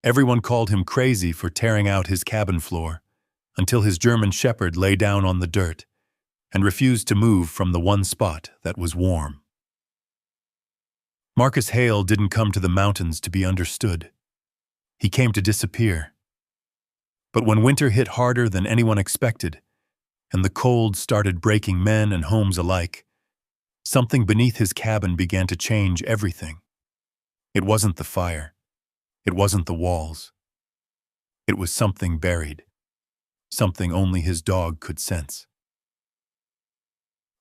Everyone called him crazy for tearing out his cabin floor, until his German shepherd lay down on the dirt and refused to move from the one spot that was warm. Marcus Hale didn't come to the mountains to be understood. He came to disappear. But when winter hit harder than anyone expected, and the cold started breaking men and homes alike, something beneath his cabin began to change everything. It wasn't the fire. It wasn't the walls. It was something buried, something only his dog could sense.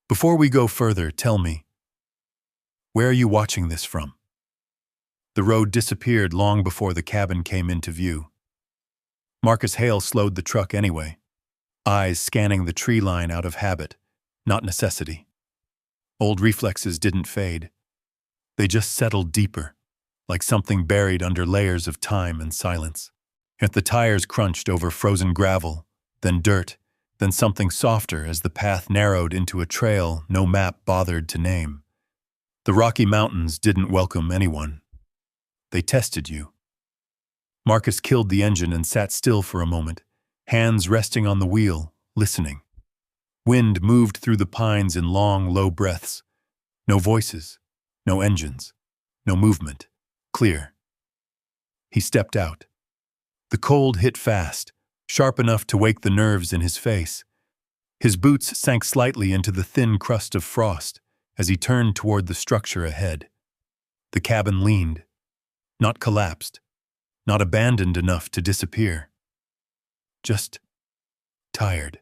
Before we go further, tell me, where are you watching this from? The road disappeared long before the cabin came into view. Marcus Hale slowed the truck anyway, eyes scanning the tree line out of habit, not necessity. Old reflexes didn't fade. They just settled deeper, like something buried under layers of time and silence. Yet the tires crunched over frozen gravel, then dirt, then something softer as the path narrowed into a trail no map bothered to name. The Rocky Mountains didn't welcome anyone. They tested you. Marcus killed the engine and sat still for a moment, hands resting on the wheel, listening. Wind moved through the pines in long, low breaths. No voices, no engines, no movement. Clear. He stepped out. The cold hit fast, sharp enough to wake the nerves in his face. His boots sank slightly into the thin crust of frost as he turned toward the structure ahead. The cabin leaned, not collapsed, not abandoned enough to disappear. Just tired.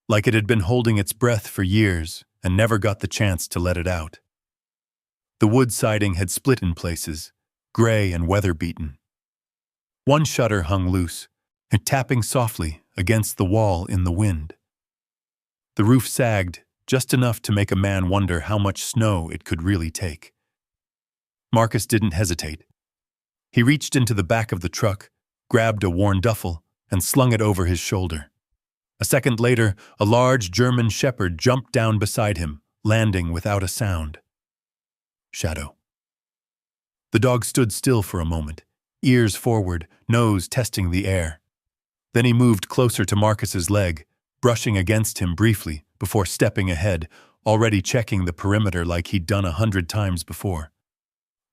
Like it had been holding its breath for years and never got the chance to let it out. The wood siding had split in places, gray and weather-beaten. One shutter hung loose, and tapping softly against the wall in the wind. The roof sagged just enough to make a man wonder how much snow it could really take. Marcus didn't hesitate. He reached into the back of the truck, grabbed a worn duffel, and slung it over his shoulder. A second later, a large German shepherd jumped down beside him, landing without a sound. Shadow. The dog stood still for a moment, ears forward, nose testing the air. Then he moved closer to Marcus's leg, brushing against him briefly before stepping ahead, already checking the perimeter like he'd done 100 times before.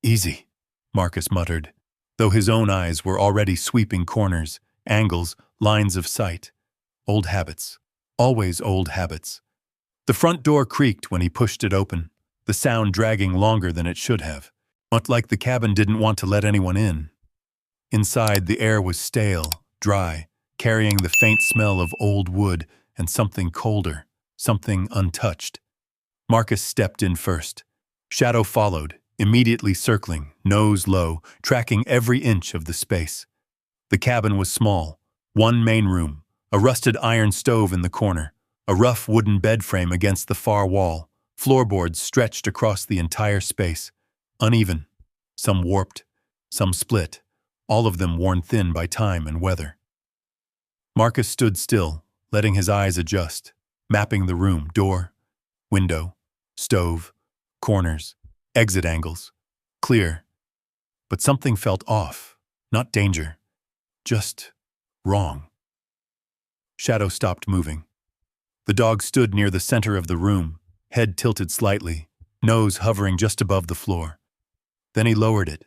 Easy, Marcus muttered, though his own eyes were already sweeping corners, angles, lines of sight. Old habits. Always old habits. The front door creaked when he pushed it open, the sound dragging longer than it should have, not like the cabin didn't want to let anyone in. Inside, the air was stale, dry, carrying the faint smell of old wood and something colder, something untouched. Marcus stepped in first. Shadow followed, immediately circling, nose low, tracking every inch of the space. The cabin was small, one main room, a rusted iron stove in the corner, a rough wooden bed frame against the far wall, floorboards stretched across the entire space, uneven, some warped, some split, all of them worn thin by time and weather. Marcus stood still, letting his eyes adjust, mapping the room, door, window, stove, corners, exit angles. Clear. But something felt off, not danger, just wrong. Shadow stopped moving. The dog stood near the center of the room, head tilted slightly, nose hovering just above the floor. Then he lowered it,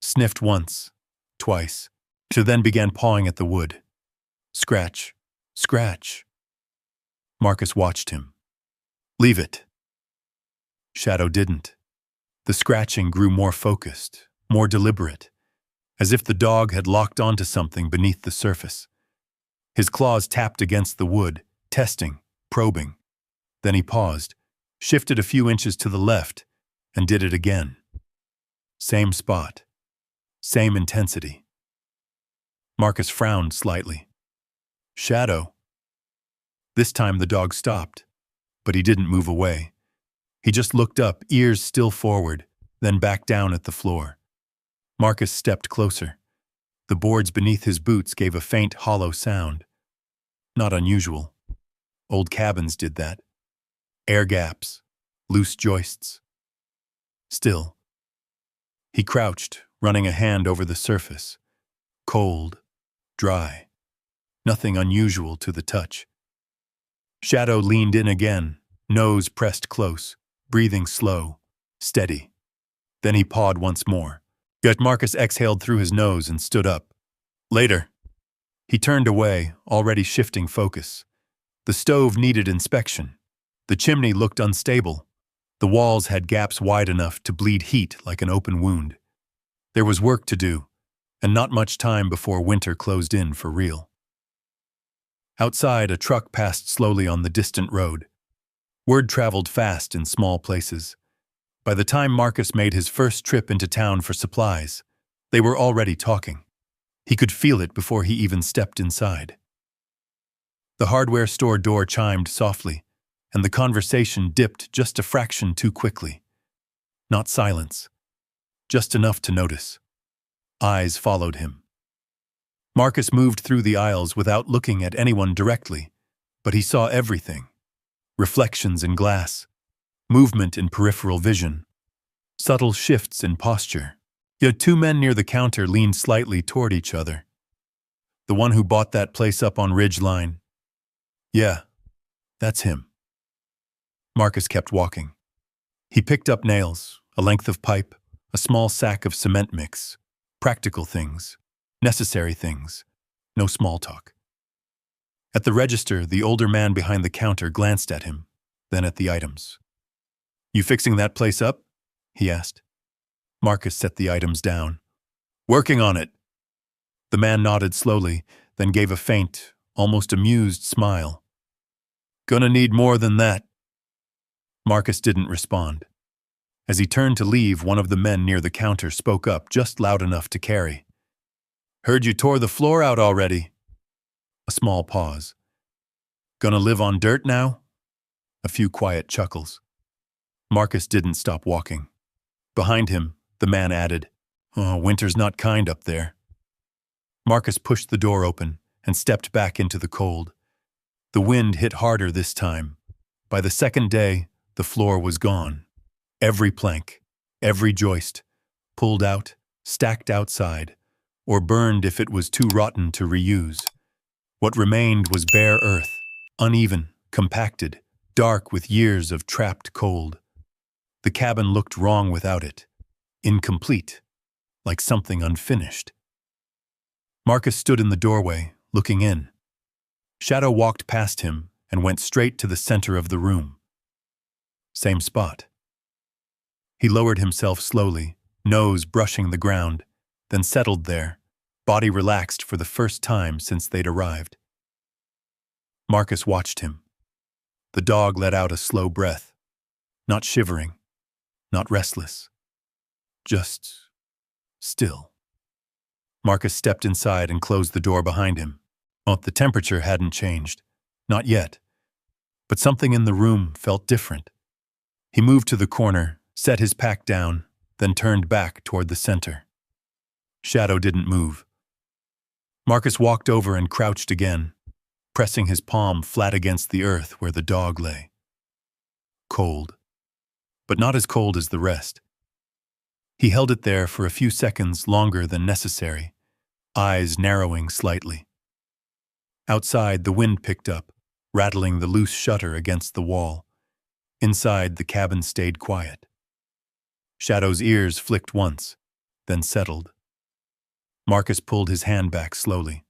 sniffed once, twice, to then began pawing at the wood. Scratch, scratch. Marcus watched him. Leave it. Shadow didn't. The scratching grew more focused, more deliberate, as if the dog had locked onto something beneath the surface. His claws tapped against the wood, testing, probing. Then he paused, shifted a few inches to the left, and did it again. Same spot. Same intensity. Marcus frowned slightly. Shadow. This time the dog stopped, but he didn't move away. He just looked up, ears still forward, then back down at the floor. Marcus stepped closer. The boards beneath his boots gave a faint, hollow sound. Not unusual. Old cabins did that. Air gaps, loose joists. Still. He crouched, running a hand over the surface, Cold, dry, nothing unusual to the touch. Shadow leaned in again, nose pressed close, breathing slow, steady. Then he pawed once more. Yet Marcus exhaled through his nose and stood up. Later. He turned away, already shifting focus. The stove needed inspection. The chimney looked unstable. The walls had gaps wide enough to bleed heat like an open wound. There was work to do, and not much time before winter closed in for real. Outside, a truck passed slowly on the distant road. Word traveled fast in small places. By the time Marcus made his first trip into town for supplies, they were already talking. He could feel it before he even stepped inside. The hardware store door chimed softly, and the conversation dipped just a fraction too quickly. Not silence, just enough to notice. Eyes followed him. Marcus moved through the aisles without looking at anyone directly, but he saw everything. Reflections in glass, movement in peripheral vision, subtle shifts in posture. Yet two men near the counter leaned slightly toward each other. The one who bought that place up on Ridge Line. Yeah, that's him. Marcus kept walking. He picked up nails, a length of pipe, a small sack of cement mix. Practical things, necessary things, no small talk. At the register, the older man behind the counter glanced at him, then at the items. You fixing that place up? He asked. Marcus set the items down. Working on it. The man nodded slowly, then gave a faint, almost amused smile. Gonna need more than that. Marcus didn't respond. As he turned to leave, one of the men near the counter spoke up just loud enough to carry. Heard you tore the floor out already. A small pause. Gonna live on dirt now? A few quiet chuckles. Marcus didn't stop walking. Behind him, the man added, Oh, winter's not kind up there. Marcus pushed the door open and stepped back into the cold. The wind hit harder this time. By the second day, the floor was gone. Every plank, every joist, pulled out, stacked outside, or burned if it was too rotten to reuse. What remained was bare earth, uneven, compacted, dark with years of trapped cold. The cabin looked wrong without it, incomplete, like something unfinished. Marcus stood in the doorway, looking in. Shadow walked past him and went straight to the center of the room. Same spot. He lowered himself slowly, nose brushing the ground, then settled there, body relaxed for the first time since they'd arrived. Marcus watched him. The dog let out a slow breath, not shivering, not restless, just still. Marcus stepped inside and closed the door behind him. Oh, the temperature hadn't changed, not yet, but something in the room felt different. He moved to the corner, set his pack down, then turned back toward the center. Shadow didn't move. Marcus walked over and crouched again, pressing his palm flat against the earth where the dog lay. Cold, but not as cold as the rest. He held it there for a few seconds longer than necessary, eyes narrowing slightly. Outside, the wind picked up, rattling the loose shutter against the wall. Inside, the cabin stayed quiet. Shadow's ears flicked once, then settled. Marcus pulled his hand back slowly.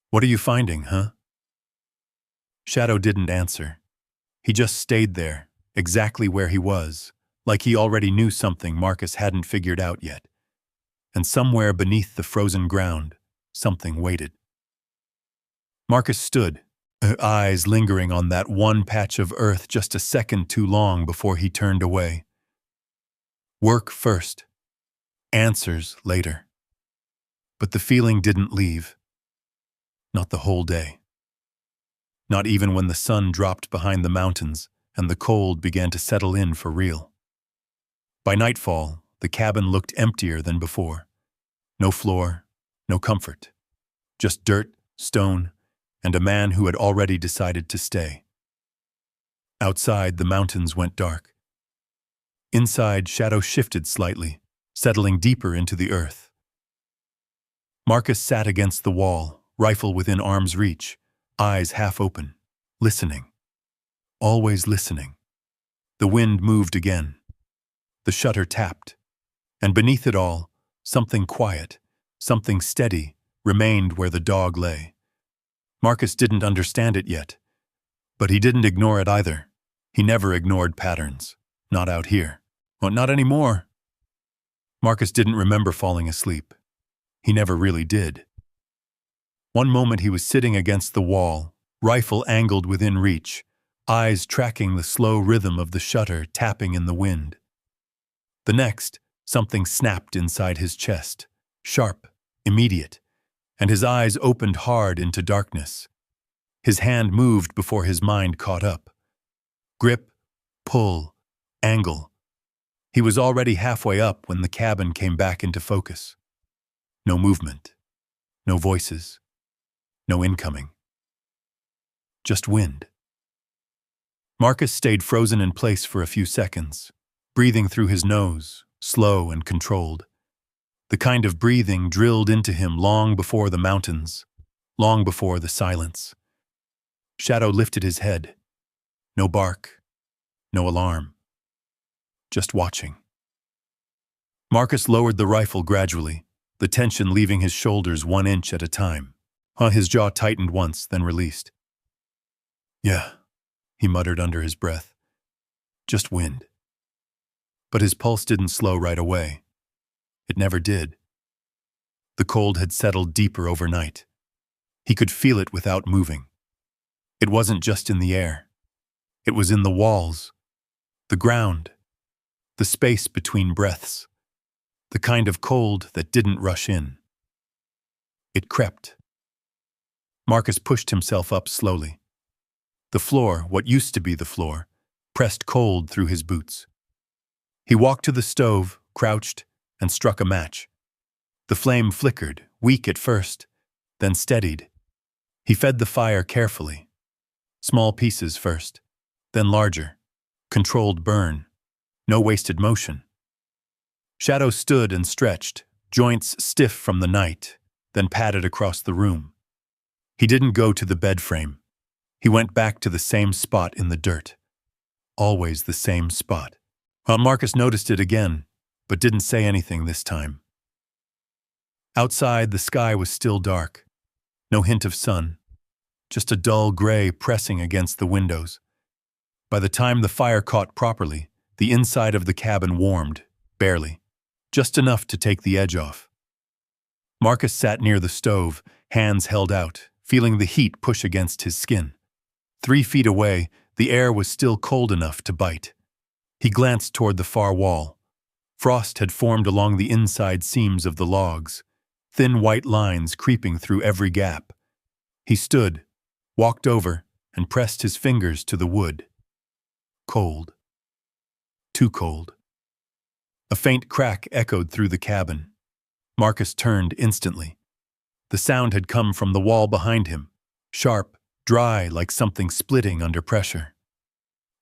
What are you finding, huh? Shadow didn't answer. He just stayed there, exactly where he was, like he already knew something Marcus hadn't figured out yet. And somewhere beneath the frozen ground, something waited. Marcus stood, eyes lingering on that one patch of earth just a second too long before he turned away. Work first, answers later. But the feeling didn't leave. Not the whole day. Not even when the sun dropped behind the mountains and the cold began to settle in for real. By nightfall, the cabin looked emptier than before. No floor, no comfort. Just dirt, stone, and a man who had already decided to stay. Outside, the mountains went dark. Inside, Shadow shifted slightly, settling deeper into the earth. Marcus sat against the wall, rifle within arm's reach, eyes half open, listening. Always listening. The wind moved again. The shutter tapped. And beneath it all, something quiet, something steady, remained where the dog lay. Marcus didn't understand it yet, but he didn't ignore it either. He never ignored patterns. Not out here. Well, not anymore. Marcus didn't remember falling asleep. He never really did. One moment he was sitting against the wall, rifle angled within reach, eyes tracking the slow rhythm of the shutter tapping in the wind. The next, something snapped inside his chest, sharp, immediate, and his eyes opened hard into darkness. His hand moved before his mind caught up. Grip, pull, angle. He was already halfway up when the cabin came back into focus. No movement, no voices, no incoming. Just wind. Marcus stayed frozen in place for a few seconds, breathing through his nose, slow and controlled. The kind of breathing drilled into him long before the mountains, long before the silence. Shadow lifted his head. No bark, no alarm. Just watching. Marcus lowered the rifle gradually, the tension leaving his shoulders 1 inch at a time. His jaw tightened once, then released. Yeah, he muttered under his breath. Just wind. But his pulse didn't slow right away. It never did. The cold had settled deeper overnight. He could feel it without moving. It wasn't just in the air. It was in the walls, the ground, the space between breaths, the kind of cold that didn't rush in. It crept. Marcus pushed himself up slowly. The floor, what used to be the floor, pressed cold through his boots. He walked to the stove, crouched, and struck a match. The flame flickered, weak at first, then steadied. He fed the fire carefully. Small pieces first, then larger. Controlled burn. No wasted motion. Shadow stood and stretched, joints stiff from the night, then padded across the room. He didn't go to the bed frame. He went back to the same spot in the dirt. Always the same spot. Marcus noticed it again, but didn't say anything this time. Outside, the sky was still dark. No hint of sun. Just a dull gray pressing against the windows. By the time the fire caught properly, the inside of the cabin warmed, barely. Just enough to take the edge off. Marcus sat near the stove, hands held out, feeling the heat push against his skin. 3 feet away, the air was still cold enough to bite. He glanced toward the far wall. Frost had formed along the inside seams of the logs, thin white lines creeping through every gap. He stood, walked over, and pressed his fingers to the wood. Cold. Too cold. A faint crack echoed through the cabin. Marcus turned instantly. The sound had come from the wall behind him, sharp, dry like something splitting under pressure.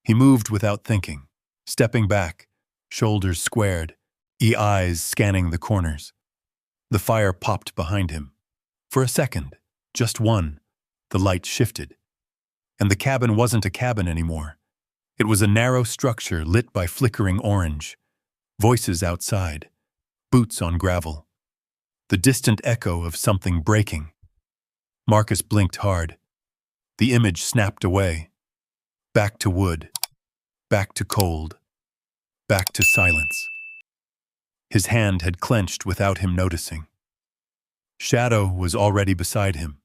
He moved without thinking, stepping back, shoulders squared, eyes scanning the corners. The fire popped behind him. For a second, just one, the light shifted. And the cabin wasn't a cabin anymore. It was a narrow structure lit by flickering orange. Voices outside, boots on gravel. The distant echo of something breaking. Marcus blinked hard. The image snapped away. Back to wood. Back to cold. Back to silence. His hand had clenched without him noticing. Shadow was already beside him.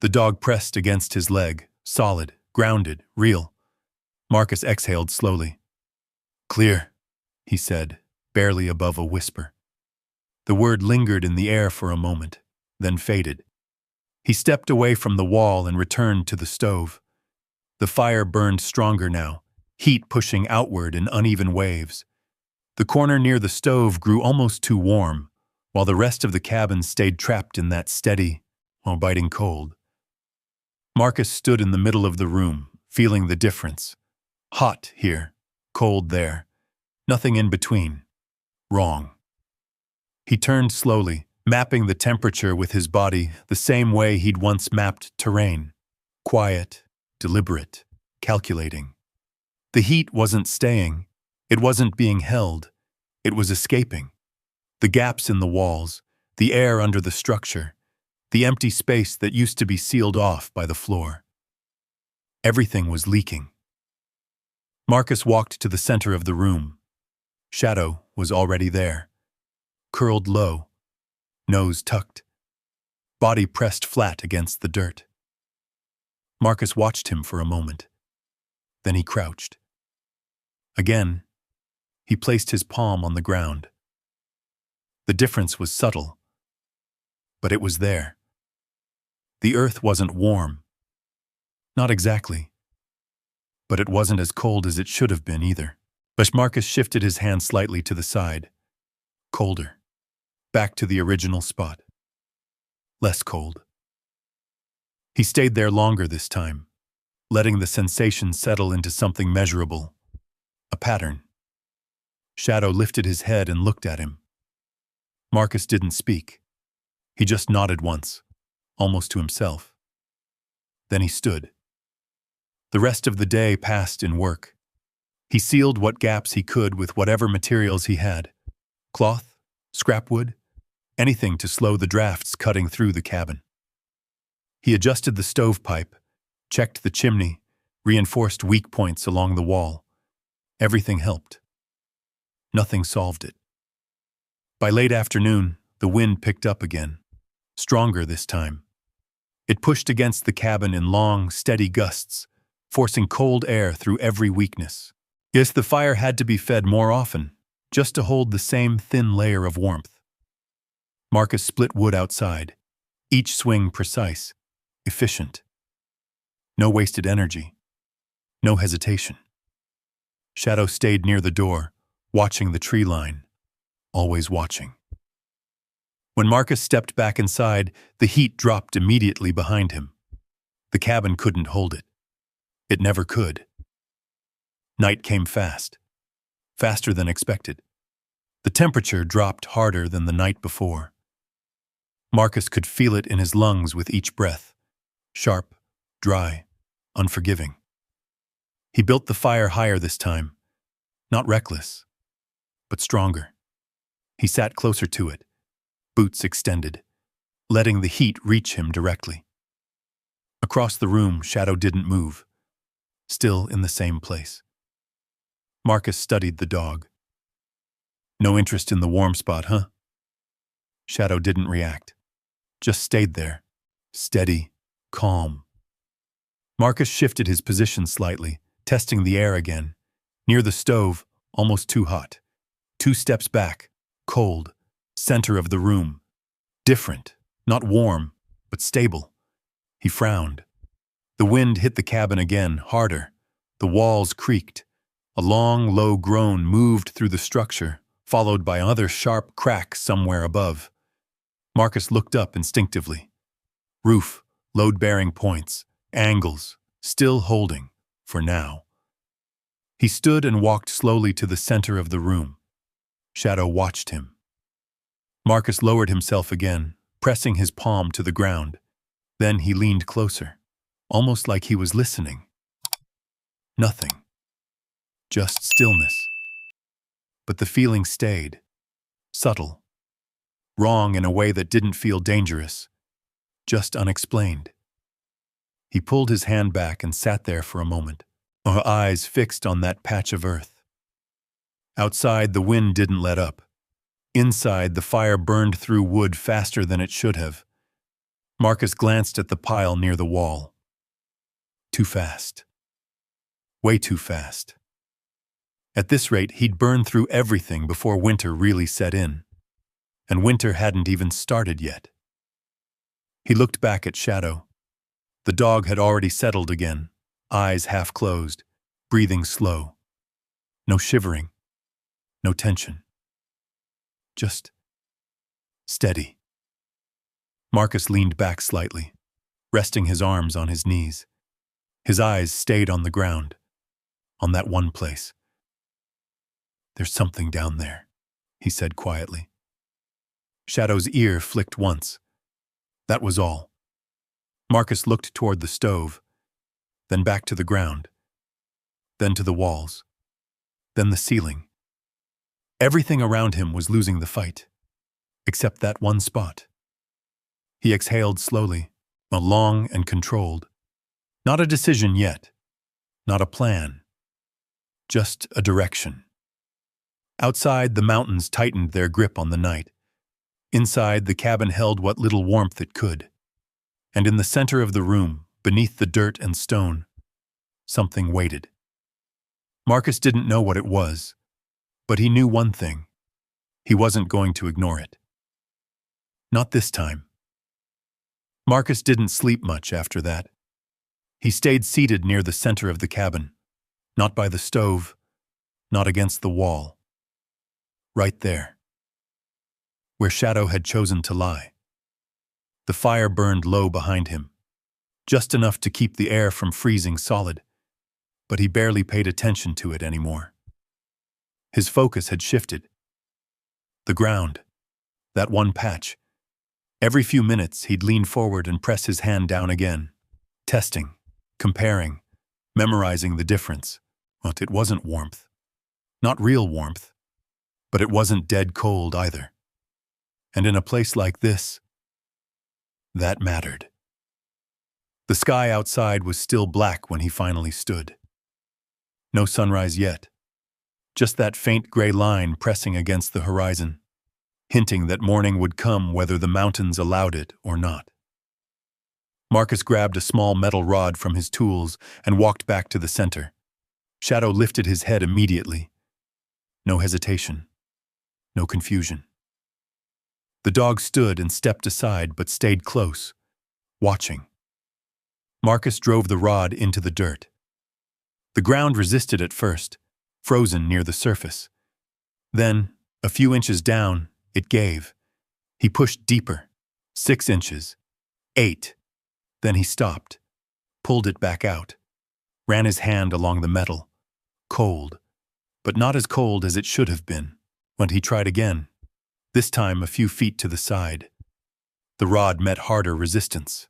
The dog pressed against his leg, solid, grounded, real. Marcus exhaled slowly. Clear, he said, barely above a whisper. The word lingered in the air for a moment, then faded. He stepped away from the wall and returned to the stove. The fire burned stronger now, heat pushing outward in uneven waves. The corner near the stove grew almost too warm, while the rest of the cabin stayed trapped in that steady, biting cold. Marcus stood in the middle of the room, feeling the difference. Hot here, cold there. Nothing in between. Wrong. He turned slowly, mapping the temperature with his body the same way he'd once mapped terrain. Quiet, deliberate, calculating. The heat wasn't staying. It wasn't being held. It was escaping. The gaps in the walls, the air under the structure, the empty space that used to be sealed off by the floor. Everything was leaking. Marcus walked to the center of the room. Shadow was already there, curled low, nose tucked, body pressed flat against the dirt. Marcus watched him for a moment. Then he crouched. Again, he placed his palm on the ground. The difference was subtle, but it was there. The earth wasn't warm. Not exactly. But it wasn't as cold as it should have been either. But Marcus shifted his hand slightly to the side. Colder. Back to the original spot. Less cold. He stayed there longer this time, letting the sensation settle into something measurable. A pattern. Shadow lifted his head and looked at him. Marcus didn't speak. He just nodded once, almost to himself. Then he stood. The rest of the day passed in work. He sealed what gaps he could with whatever materials he had. Cloth, scrap wood, anything to slow the drafts cutting through the cabin. He adjusted the stovepipe, checked the chimney, reinforced weak points along the wall. Everything helped. Nothing solved it. By late afternoon, the wind picked up again, stronger this time. It pushed against the cabin in long, steady gusts, forcing cold air through every weakness. Yes, the fire had to be fed more often, just to hold the same thin layer of warmth. Marcus split wood outside, each swing precise, efficient. No wasted energy. No hesitation. Shadow stayed near the door, watching the tree line, always watching. When Marcus stepped back inside, the heat dropped immediately behind him. The cabin couldn't hold it. It never could. Night came fast, faster than expected. The temperature dropped harder than the night before. Marcus could feel it in his lungs with each breath, sharp, dry, unforgiving. He built the fire higher this time, not reckless, but stronger. He sat closer to it, boots extended, letting the heat reach him directly. Across the room, Shadow didn't move, still in the same place. Marcus studied the dog. No interest in the warm spot, huh? Shadow didn't react, just stayed there, steady, calm. Marcus shifted his position slightly, testing the air again. Near the stove, almost too hot. 2 steps back, cold, center of the room. Different, not warm, but stable. He frowned. The wind hit the cabin again, harder. The walls creaked. A long, low groan moved through the structure, followed by another sharp crack somewhere above. Marcus looked up instinctively. Roof, load-bearing points, angles, still holding, for now. He stood and walked slowly to the center of the room. Shadow watched him. Marcus lowered himself again, pressing his palm to the ground. Then he leaned closer, almost like he was listening. Nothing. Just stillness. But the feeling stayed. Subtle. Wrong in a way that didn't feel dangerous. Just unexplained. He pulled his hand back and sat there for a moment, her eyes fixed on that patch of earth. Outside, the wind didn't let up. Inside, the fire burned through wood faster than it should have. Marcus glanced at the pile near the wall. Too fast. Way too fast. At this rate, he'd burn through everything before winter really set in. And winter hadn't even started yet. He looked back at Shadow. The dog had already settled again, eyes half closed, breathing slow. No shivering. No tension. Just steady. Marcus leaned back slightly, resting his arms on his knees. His eyes stayed on the ground, on that one place. There's something down there, he said quietly. Shadow's ear flicked once. That was all. Marcus looked toward the stove, then back to the ground, then to the walls, then the ceiling. Everything around him was losing the fight, except that one spot. He exhaled slowly, long and controlled. Not a decision yet, not a plan, just a direction. Outside, the mountains tightened their grip on the night. Inside, the cabin held what little warmth it could. And in the center of the room, beneath the dirt and stone, something waited. Marcus didn't know what it was, but he knew one thing. He wasn't going to ignore it. Not this time. Marcus didn't sleep much after that. He stayed seated near the center of the cabin, not by the stove, not against the wall. Right there, where Shadow had chosen to lie. The fire burned low behind him, just enough to keep the air from freezing solid, but he barely paid attention to it anymore. His focus had shifted. The ground, that one patch. Every few minutes, he'd lean forward and press his hand down again, testing, comparing, memorizing the difference. But it wasn't warmth. Not real warmth. But it wasn't dead cold either. And in a place like this, that mattered. The sky outside was still black when he finally stood. No sunrise yet. Just that faint gray line pressing against the horizon, hinting that morning would come whether the mountains allowed it or not. Marcus grabbed a small metal rod from his tools and walked back to the center. Shadow lifted his head immediately. No hesitation. No confusion. The dog stood and stepped aside but stayed close, watching. Marcus drove the rod into the dirt. The ground resisted at first, frozen near the surface. Then, a few inches down, it gave. He pushed deeper, 6 inches, 8. Then he stopped, pulled it back out, ran his hand along the metal. Cold, but not as cold as it should have been. When he tried again, this time a few feet to the side. The rod met harder resistance.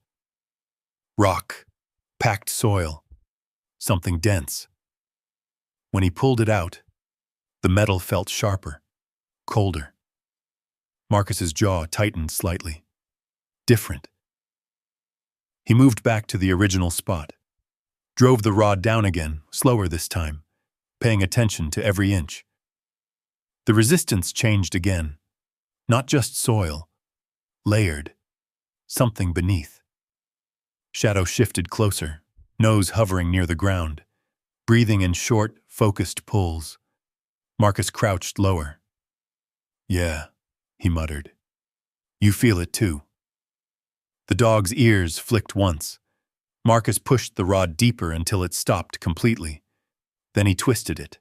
Rock, packed soil, something dense. When he pulled it out, the metal felt sharper, colder. Marcus's jaw tightened slightly. Different. He moved back to the original spot, drove the rod down again, slower this time, paying attention to every inch. The resistance changed again. Not just soil, layered, something beneath. Shadow shifted closer, nose hovering near the ground, breathing in short, focused pulls. Marcus crouched lower. "Yeah," he muttered. "You feel it too." The dog's ears flicked once. Marcus pushed the rod deeper until it stopped completely. Then he twisted it.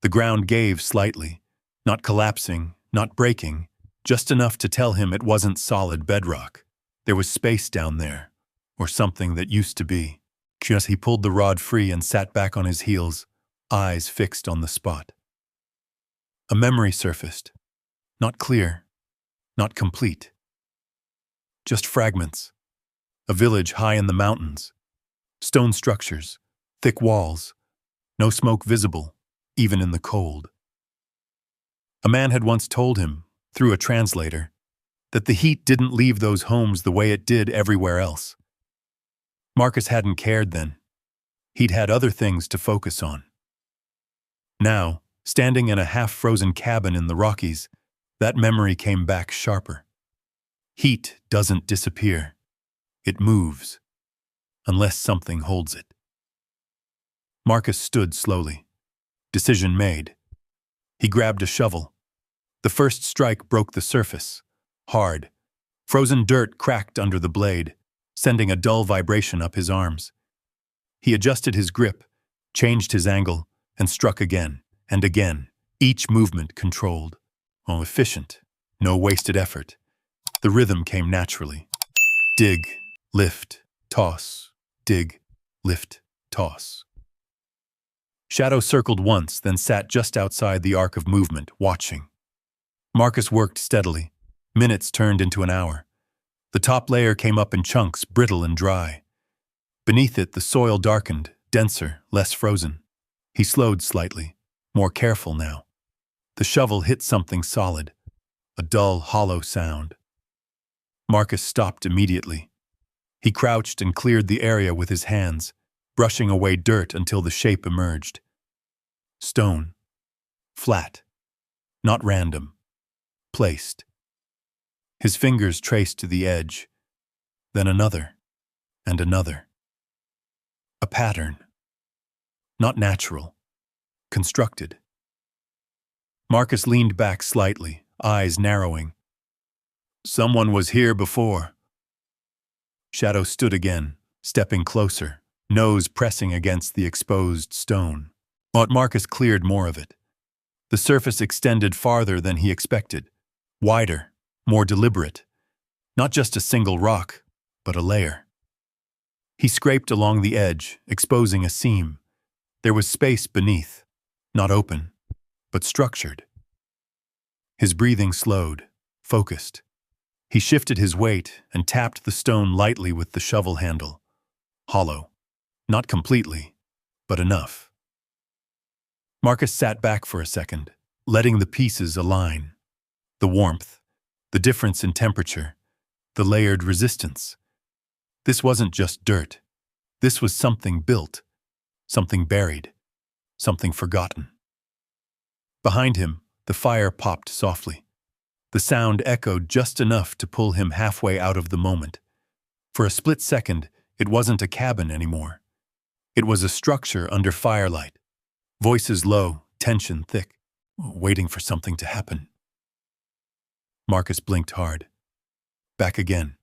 The ground gave slightly, not collapsing, not breaking, just enough to tell him it wasn't solid bedrock. There was space down there, or something that used to be. He pulled the rod free and sat back on his heels, eyes fixed on the spot. A memory surfaced. Not clear, not complete. Just fragments. A village high in the mountains. Stone structures, thick walls. No smoke visible, even in the cold. A man had once told him, through a translator, that the heat didn't leave those homes the way it did everywhere else. Marcus hadn't cared then. He'd had other things to focus on. Now, standing in a half-frozen cabin in the Rockies, that memory came back sharper. Heat doesn't disappear. It moves, unless something holds it. Marcus stood slowly. Decision made. He grabbed a shovel. The first strike broke the surface, hard. Frozen dirt cracked under the blade, sending a dull vibration up his arms. He adjusted his grip, changed his angle, and struck again, and again, each movement controlled. Efficient, no wasted effort. The rhythm came naturally. Dig, lift, toss, dig, lift, toss. Shadow circled once, then sat just outside the arc of movement, watching. Marcus worked steadily, Minutes turned into an hour. The top layer came up in chunks, brittle and dry. Beneath it, the soil darkened, denser, less frozen. He slowed slightly, more careful now. The shovel hit something solid, a dull, hollow sound. Marcus stopped immediately. He crouched and cleared the area with his hands, brushing away dirt until the shape emerged. Stone. Flat. Not random. Placed. His fingers traced to the edge, then another, and another. A pattern. Not natural. Constructed. Marcus leaned back slightly, eyes narrowing. Someone was here before. Shadow stood again, stepping closer, nose pressing against the exposed stone. But Marcus cleared more of it. The surface extended farther than he expected, wider, more deliberate. Not just a single rock, but a layer. He scraped along the edge, exposing a seam. There was space beneath, not open, but structured. His breathing slowed, focused. He shifted his weight and tapped the stone lightly with the shovel handle. Hollow. Not completely, but enough. Marcus sat back for a second, letting the pieces align. The warmth, the difference in temperature, the layered resistance. This wasn't just dirt. This was something built, something buried, something forgotten. Behind him, the fire popped softly. The sound echoed just enough to pull him halfway out of the moment. For a split second, it wasn't a cabin anymore. It was a structure under firelight. Voices low, tension thick, waiting for something to happen. Marcus blinked hard. Back again.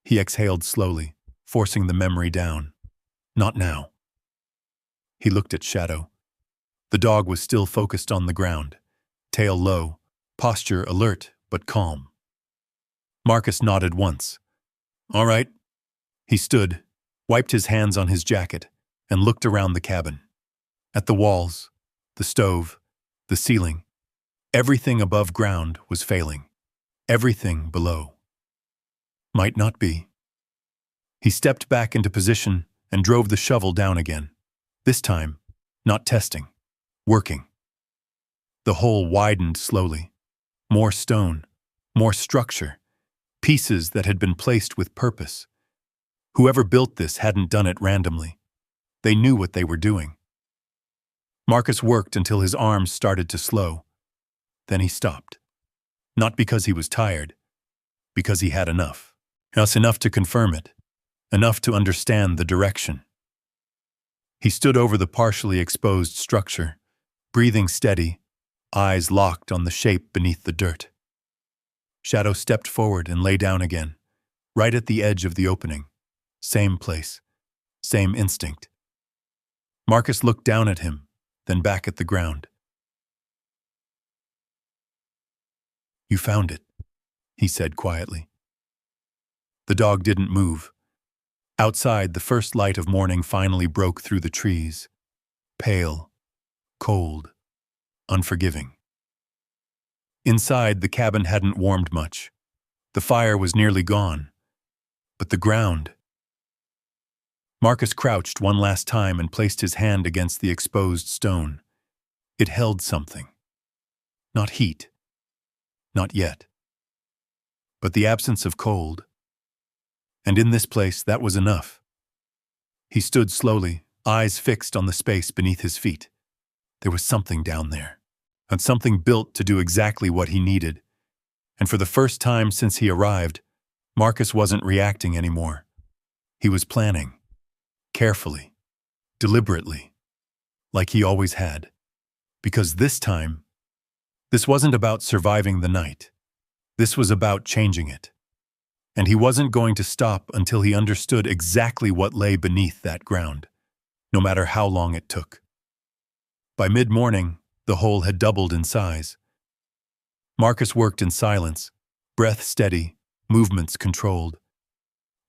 He exhaled slowly, forcing the memory down. Not now. He looked at Shadow. The dog was still focused on the ground, tail low, posture alert but calm. Marcus nodded once. All right. He stood, wiped his hands on his jacket, and looked around the cabin. At the walls, the stove, the ceiling. Everything above ground was failing. Everything below. Might not be. He stepped back into position and drove the shovel down again. This time, not testing. Working. The hole widened slowly. More stone, more structure, pieces that had been placed with purpose. Whoever built this hadn't done it randomly. They knew what they were doing. Marcus worked until his arms started to slow. Then he stopped. Not because he was tired, because he had enough. Yes, enough to confirm it, enough to understand the direction. He stood over the partially exposed structure, breathing steady, eyes locked on the shape beneath the dirt. Shadow stepped forward and lay down again, right at the edge of the opening. Same place, same instinct. Marcus looked down at him, then back at the ground. You found it, he said quietly. The dog didn't move. Outside, the first light of morning finally broke through the trees. Pale, cold, unforgiving. Inside, the cabin hadn't warmed much. The fire was nearly gone. But the ground... Marcus crouched one last time and placed his hand against the exposed stone. It held something. Not heat. Not yet. But the absence of cold. And in this place, that was enough. He stood slowly, eyes fixed on the space beneath his feet. There was something down there, and something built to do exactly what he needed. And for the first time since he arrived, Marcus wasn't reacting anymore. He was planning. Carefully. Deliberately. Like he always had. Because this time, this wasn't about surviving the night. This was about changing it. And he wasn't going to stop until he understood exactly what lay beneath that ground, no matter how long it took. By mid-morning, the hole had doubled in size. Marcus worked in silence, breath steady, movements controlled.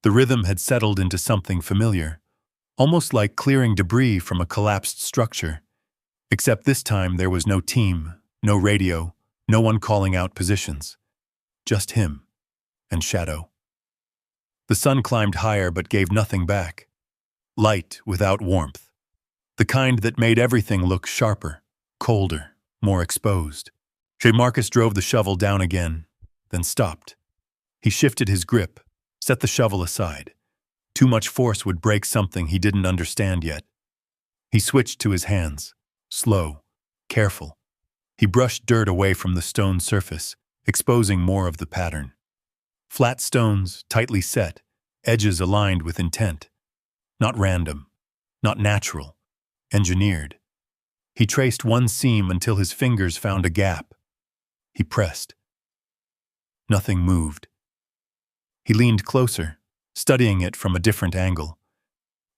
The rhythm had settled into something familiar, almost like clearing debris from a collapsed structure. Except this time there was no team, no radio, no one calling out positions. Just him and Shadow. The sun climbed higher but gave nothing back. Light without warmth. The kind that made everything look sharper, colder, more exposed. Marcus drove the shovel down again, then stopped. He shifted his grip, set the shovel aside. Too much force would break something he didn't understand yet. He switched to his hands, slow, careful. He brushed dirt away from the stone surface, exposing more of the pattern. Flat stones, tightly set, edges aligned with intent. Not random, not natural, engineered. He traced one seam until his fingers found a gap. He pressed. Nothing moved. He leaned closer, studying it from a different angle.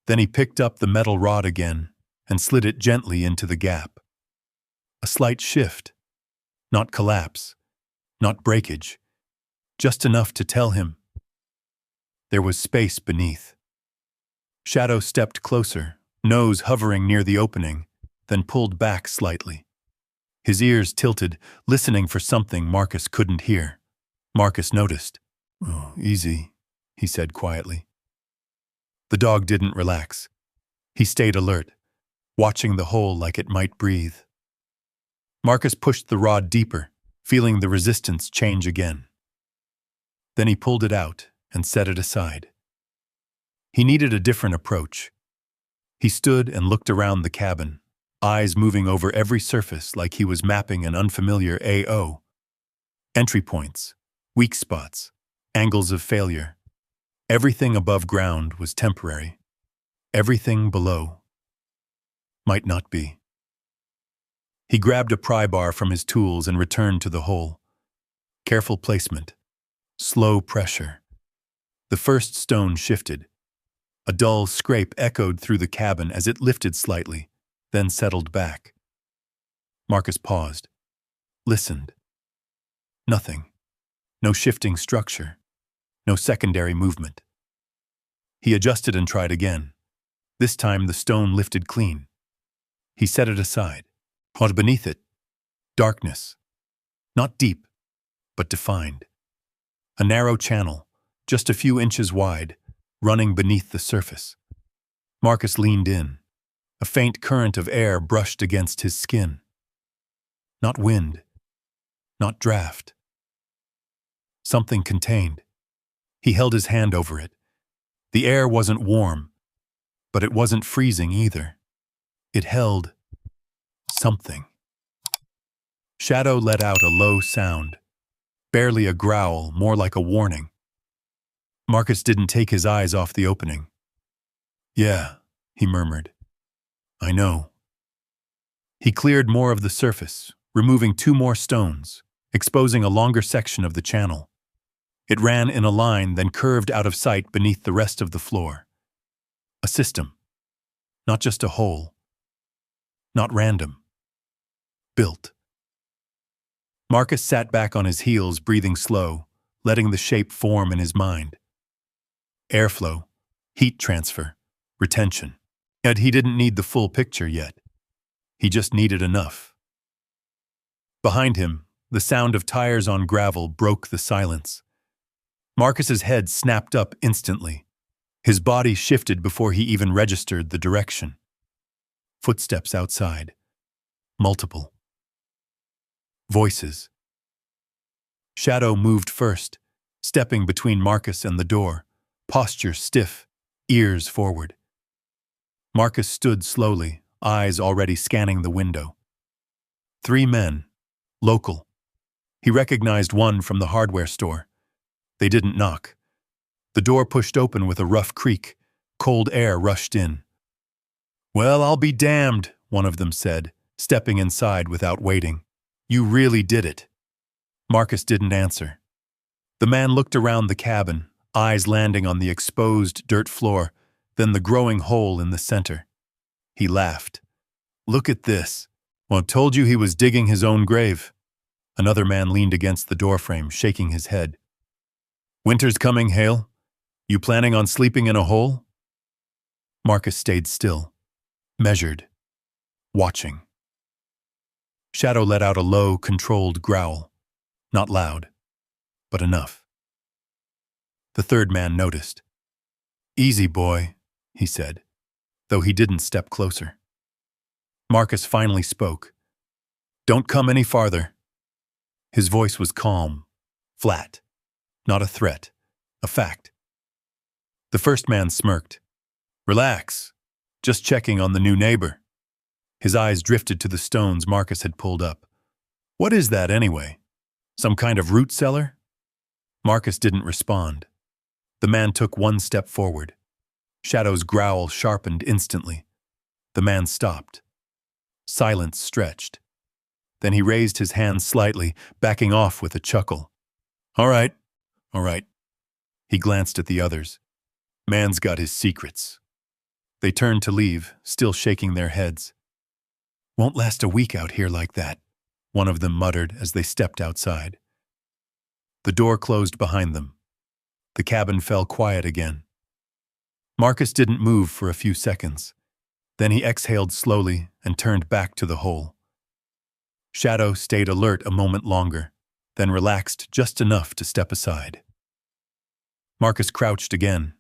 Then he picked up the metal rod again and slid it gently into the gap. A slight shift, not collapse, not breakage, just enough to tell him there was space beneath. Shadow stepped closer, nose hovering near the opening, then pulled back slightly. His ears tilted, listening for something Marcus couldn't hear. Marcus noticed. "Oh, easy," he said quietly. The dog didn't relax. He stayed alert, watching the hole like it might breathe. Marcus pushed the rod deeper, feeling the resistance change again. Then he pulled it out and set it aside. He needed a different approach. He stood and looked around the cabin, eyes moving over every surface like he was mapping an unfamiliar AO. Entry points, weak spots, angles of failure. Everything above ground was temporary. Everything below might not be. He grabbed a pry bar from his tools and returned to the hole. Careful placement. Slow pressure. The first stone shifted. A dull scrape echoed through the cabin as it lifted slightly, then settled back. Marcus paused. Listened. Nothing. No shifting structure. No secondary movement. He adjusted and tried again. This time the stone lifted clean. He set it aside. But beneath it, darkness. Not deep, but defined. A narrow channel, just a few inches wide, running beneath the surface. Marcus leaned in. A faint current of air brushed against his skin. Not wind, not draft. Something contained. He held his hand over it. The air wasn't warm, but it wasn't freezing either. It held something. Shadow let out a low sound. Barely a growl, more like a warning. Marcus didn't take his eyes off the opening. "Yeah," he murmured. "I know." He cleared more of the surface, removing 2 more stones, exposing a longer section of the channel. It ran in a line, then curved out of sight beneath the rest of the floor. A system. Not just a hole. Not random. Built. Marcus sat back on his heels, breathing slow, letting the shape form in his mind. Airflow, heat transfer, retention. Yet he didn't need the full picture yet. He just needed enough. Behind him, the sound of tires on gravel broke the silence. Marcus's head snapped up instantly. His body shifted before he even registered the direction. Footsteps outside. Multiple. Voices. Shadow moved first, stepping between Marcus and the door, posture stiff, ears forward. Marcus stood slowly, eyes already scanning the window. 3 men, local. He recognized one from the hardware store. They didn't knock. The door pushed open with a rough creak. Cold air rushed in. "Well, I'll be damned," one of them said, stepping inside without waiting. "You really did it." Marcus didn't answer. The man looked around the cabin, eyes landing on the exposed dirt floor, then the growing hole in the center. He laughed. "Look at this. Well, I told you he was digging his own grave." Another man leaned against the doorframe, shaking his head. "Winter's coming, Hale. You planning on sleeping in a hole?" Marcus stayed still, measured, watching. Shadow let out a low, controlled growl. Not loud. but enough. The third man noticed. "Easy, boy," he said, though he didn't step closer. Marcus finally spoke. "Don't come any farther." His voice was calm, flat, not a threat, a fact. The first man smirked. "Relax, just checking on the new neighbor." His eyes drifted to the stones Marcus had pulled up. "What is that anyway? Some kind of root cellar?" Marcus didn't respond. The man took one step forward. Shadow's growl sharpened instantly. The man stopped. Silence stretched. Then he raised his hand slightly, backing off with a chuckle. All right. He glanced at the others. "Man's got his secrets." They turned to leave, still shaking their heads. "Won't last a week out here like that," one of them muttered as they stepped outside. The door closed behind them. The cabin fell quiet again. Marcus didn't move for a few seconds. Then he exhaled slowly and turned back to the hole. Shadow stayed alert a moment longer, then relaxed just enough to step aside. Marcus crouched again.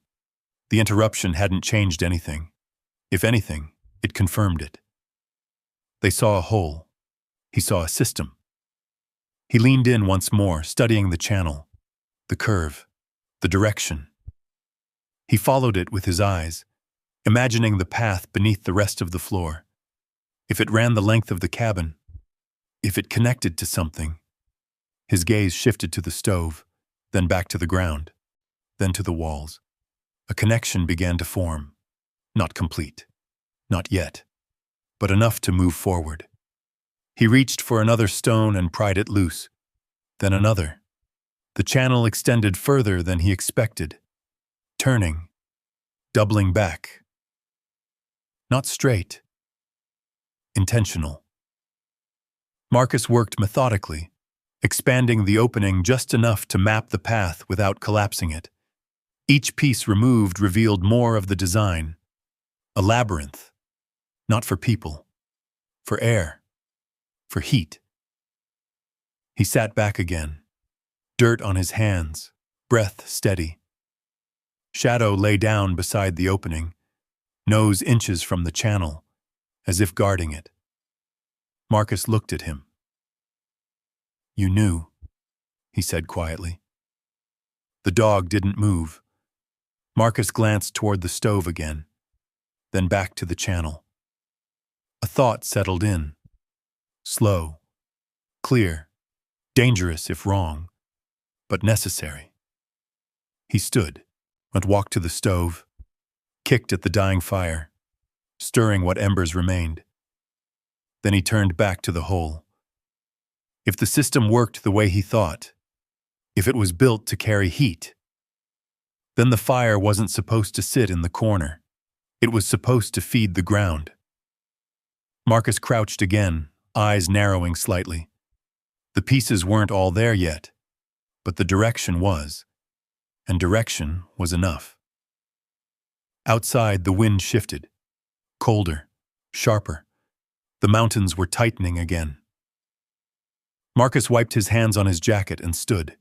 The interruption hadn't changed anything. If anything, it confirmed it. They saw a hole. He saw a system. He leaned in once more, studying the channel, the curve, the direction. He followed it with his eyes, imagining the path beneath the rest of the floor. If it ran the length of the cabin, if it connected to something. His gaze shifted to the stove, then back to the ground, then to the walls. A connection began to form. Not complete. Not yet. But enough to move forward. He reached for another stone and pried it loose. Then another. The channel extended further than he expected. Turning. Doubling back. Not straight. Intentional. Marcus worked methodically, expanding the opening just enough to map the path without collapsing it. Each piece removed revealed more of the design. A labyrinth. Not for people. For air. For heat. He sat back again. Dirt on his hands. Breath steady. Shadow lay down beside the opening, nose inches from the channel, as if guarding it. Marcus looked at him. "You knew," he said quietly. The dog didn't move. Marcus glanced toward the stove again, then back to the channel. A thought settled in. Slow, clear, dangerous if wrong, but necessary. He stood and walked to the stove, kicked at the dying fire, stirring what embers remained. Then he turned back to the hole. If the system worked the way he thought, if it was built to carry heat, then the fire wasn't supposed to sit in the corner. It was supposed to feed the ground. Marcus crouched again, eyes narrowing slightly. The pieces weren't all there yet, but the direction was, and direction was enough. Outside, the wind shifted, colder, sharper. The mountains were tightening again. Marcus wiped his hands on his jacket and stood.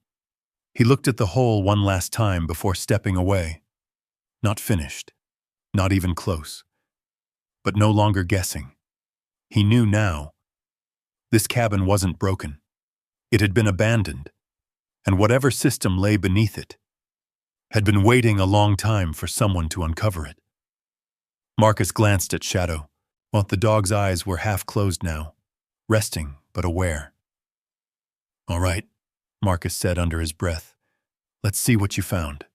He looked at the hole one last time before stepping away. Not finished, not even close, but no longer guessing. He knew now. This cabin wasn't broken. It had been abandoned, and whatever system lay beneath it had been waiting a long time for someone to uncover it. Marcus glanced at Shadow. Well, the dog's eyes were half closed now, resting but aware. "All right," Marcus said under his breath. "Let's see what you found."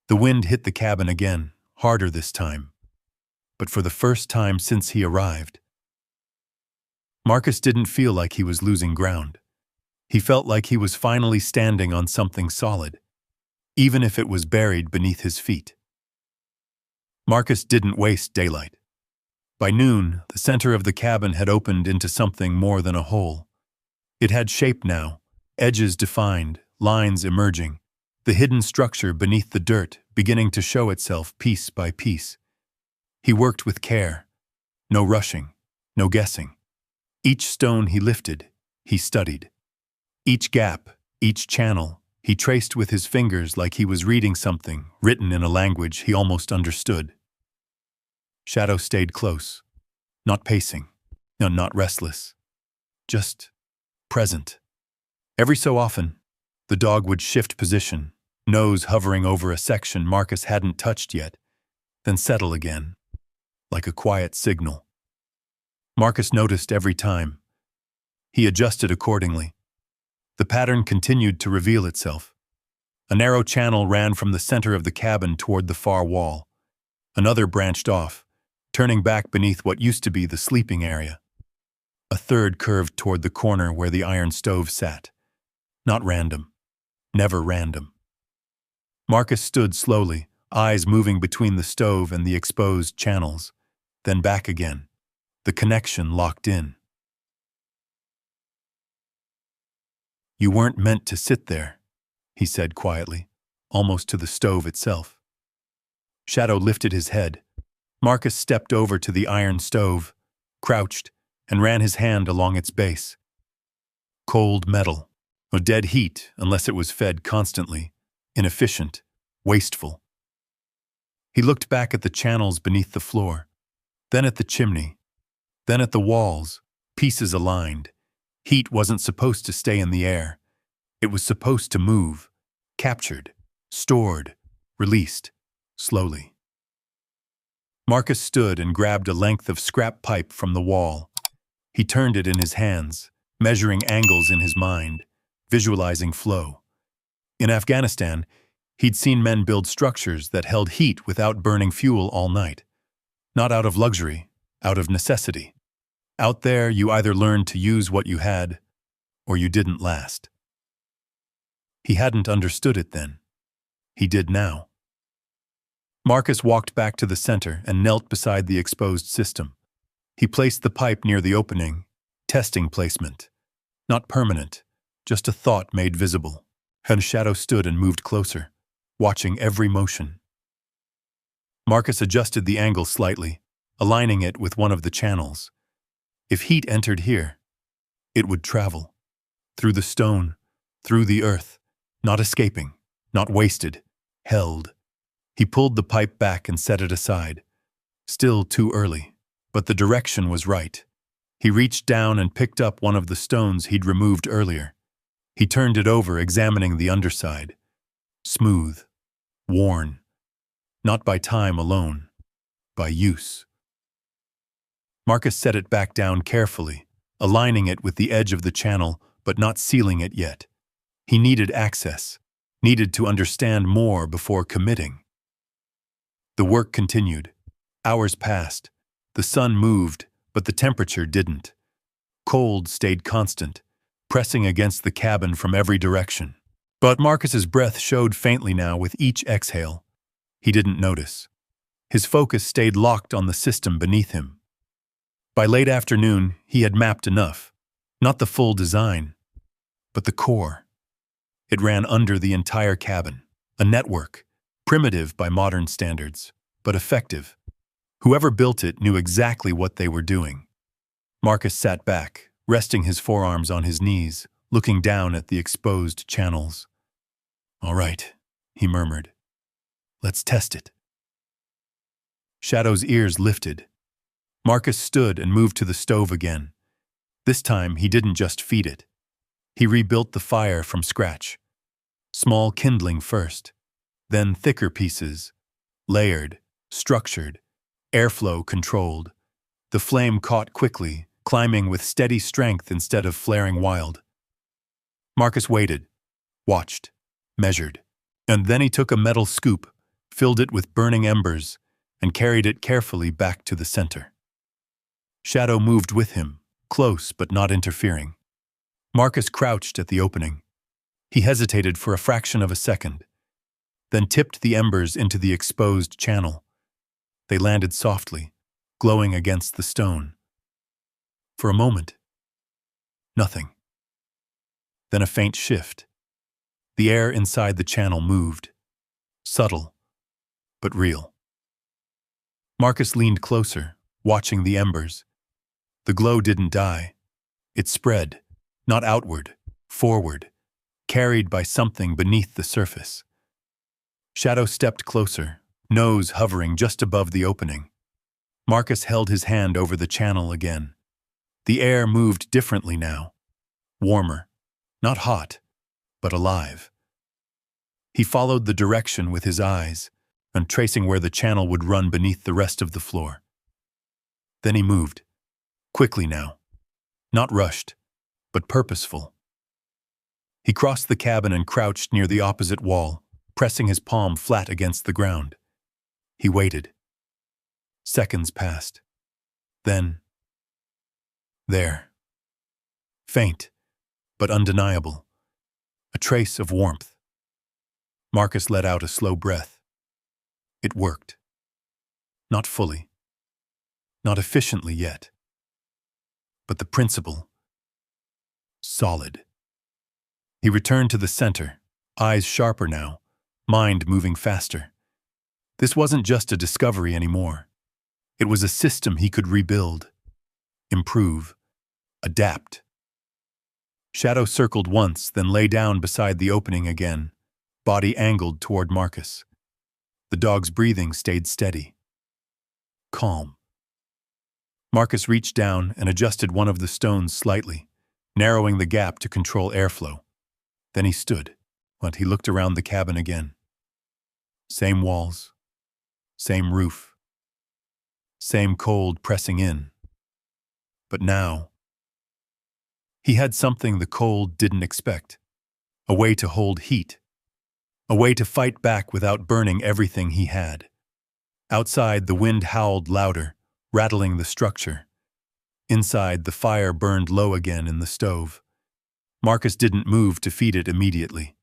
The wind hit the cabin again, harder this time, but for the first time since he arrived. Marcus didn't feel like he was losing ground. He felt like he was finally standing on something solid, even if it was buried beneath his feet. Marcus didn't waste daylight. By noon, the center of the cabin had opened into something more than a hole. It had shape now, edges defined, lines emerging, the hidden structure beneath the dirt beginning to show itself piece by piece. He worked with care. No rushing, no guessing. Each stone he lifted, he studied. Each gap, Each channel, he traced with his fingers like he was reading something written in a language he almost understood. Shadow stayed close, not pacing, no, not restless, just present. Every so often, the dog would shift position, nose hovering over a section Marcus hadn't touched yet, then settle again, like a quiet signal. Marcus noticed every time. He adjusted accordingly. The pattern continued to reveal itself. A narrow channel ran from the center of the cabin toward the far wall. Another branched off, turning back beneath what used to be the sleeping area. A third curved toward the corner where the iron stove sat. Not random. Never random. Marcus stood slowly, eyes moving between the stove and the exposed channels, then back again. The connection locked in. "You weren't meant to sit there," he said quietly, almost to the stove itself. Shadow lifted his head. Marcus stepped over to the iron stove, crouched, and ran his hand along its base. Cold metal, a dead heat unless it was fed constantly, inefficient, wasteful. He looked back at the channels beneath the floor, then at the chimney, then at the walls, pieces aligned. Heat wasn't supposed to stay in the air. It was supposed to move, captured, stored, released, slowly. Marcus stood and grabbed a length of scrap pipe from the wall. He turned it in his hands, measuring angles in his mind, visualizing flow. In Afghanistan, he'd seen men build structures that held heat without burning fuel all night. Not out of luxury, out of necessity. Out there, you either learned to use what you had, or you didn't last. He hadn't understood it then. He did now. Marcus walked back to the center and knelt beside the exposed system. He placed the pipe near the opening, testing placement. Not permanent, just a thought made visible. And Shadow stood and moved closer, watching every motion. Marcus adjusted the angle slightly, aligning it with one of the channels. If heat entered here, it would travel. Through the stone, through the earth, not escaping, not wasted, held. He pulled the pipe back and set it aside. Still too early, but the direction was right. He reached down and picked up one of the stones he'd removed earlier. He turned it over, examining the underside. Smooth, worn. Not by time alone, by use. Marcus set it back down carefully, aligning it with the edge of the channel, but not sealing it yet. He needed access, needed to understand more before committing. The work continued. Hours passed. The sun moved, but the temperature didn't. Cold stayed constant, pressing against the cabin from every direction. But Marcus's breath showed faintly now with each exhale. He didn't notice. His focus stayed locked on the system beneath him. By late afternoon, he had mapped enough. Not the full design, but the core. It ran under the entire cabin. A network, primitive by modern standards, but effective. Whoever built it knew exactly what they were doing. Marcus sat back, resting his forearms on his knees, looking down at the exposed channels. "All right," he murmured. "Let's test it." Shadow's ears lifted. Marcus stood and moved to the stove again. This time, he didn't just feed it. He rebuilt the fire from scratch. Small kindling first, then thicker pieces, layered, structured, airflow controlled. The flame caught quickly, climbing with steady strength instead of flaring wild. Marcus waited, watched, measured, and then he took a metal scoop, filled it with burning embers, and carried it carefully back to the center. Shadow moved with him, close but not interfering. Marcus crouched at the opening. He hesitated for a fraction of a second, then tipped the embers into the exposed channel. They landed softly, glowing against the stone. For a moment, nothing. Then a faint shift. The air inside the channel moved, subtle, but real. Marcus leaned closer, watching the embers. The glow didn't die. It spread, not outward, forward, carried by something beneath the surface. Shadow stepped closer, nose hovering just above the opening. Marcus held his hand over the channel again. The air moved differently now. Warmer. Not hot, but alive. He followed the direction with his eyes, and tracing where the channel would run beneath the rest of the floor. Then he moved. Quickly now. Not rushed, but purposeful. He crossed the cabin and crouched near the opposite wall, pressing his palm flat against the ground. He waited. Seconds passed. Then, there. Faint, but undeniable. A trace of warmth. Marcus let out a slow breath. It worked. Not fully. Not efficiently yet. But the principle. Solid. He returned to the center, eyes sharper now, mind moving faster. This wasn't just a discovery anymore. It was a system he could rebuild, improve, adapt. Shadow circled once, then lay down beside the opening again, body angled toward Marcus. The dog's breathing stayed steady. Calm. Marcus reached down and adjusted one of the stones slightly, narrowing the gap to control airflow. Then he stood, but he looked around the cabin again. Same walls, same roof, same cold pressing in. But now, he had something the cold didn't expect. A way to hold heat. A way to fight back without burning everything he had. Outside, the wind howled louder, rattling the structure. Inside, the fire burned low again in the stove. Marcus didn't move to feed it immediately.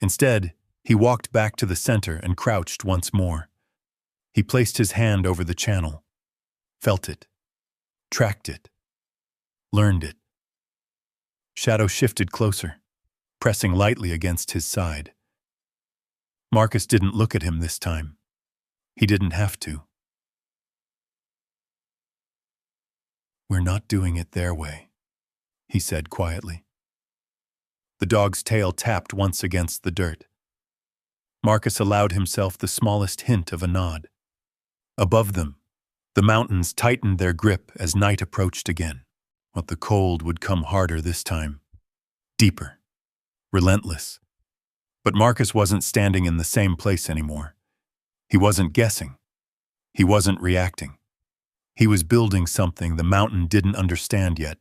Instead, he walked back to the center and crouched once more. He placed his hand over the channel. Felt it. Tracked it. Learned it. Shadow shifted closer, pressing lightly against his side. Marcus didn't look at him this time. He didn't have to. "We're not doing it their way," he said quietly. The dog's tail tapped once against the dirt. Marcus allowed himself the smallest hint of a nod. Above them, the mountains tightened their grip as night approached again, but the cold would come harder this time. Deeper. Relentless. But Marcus wasn't standing in the same place anymore. He wasn't guessing. He wasn't reacting. He was building something the mountain didn't understand yet.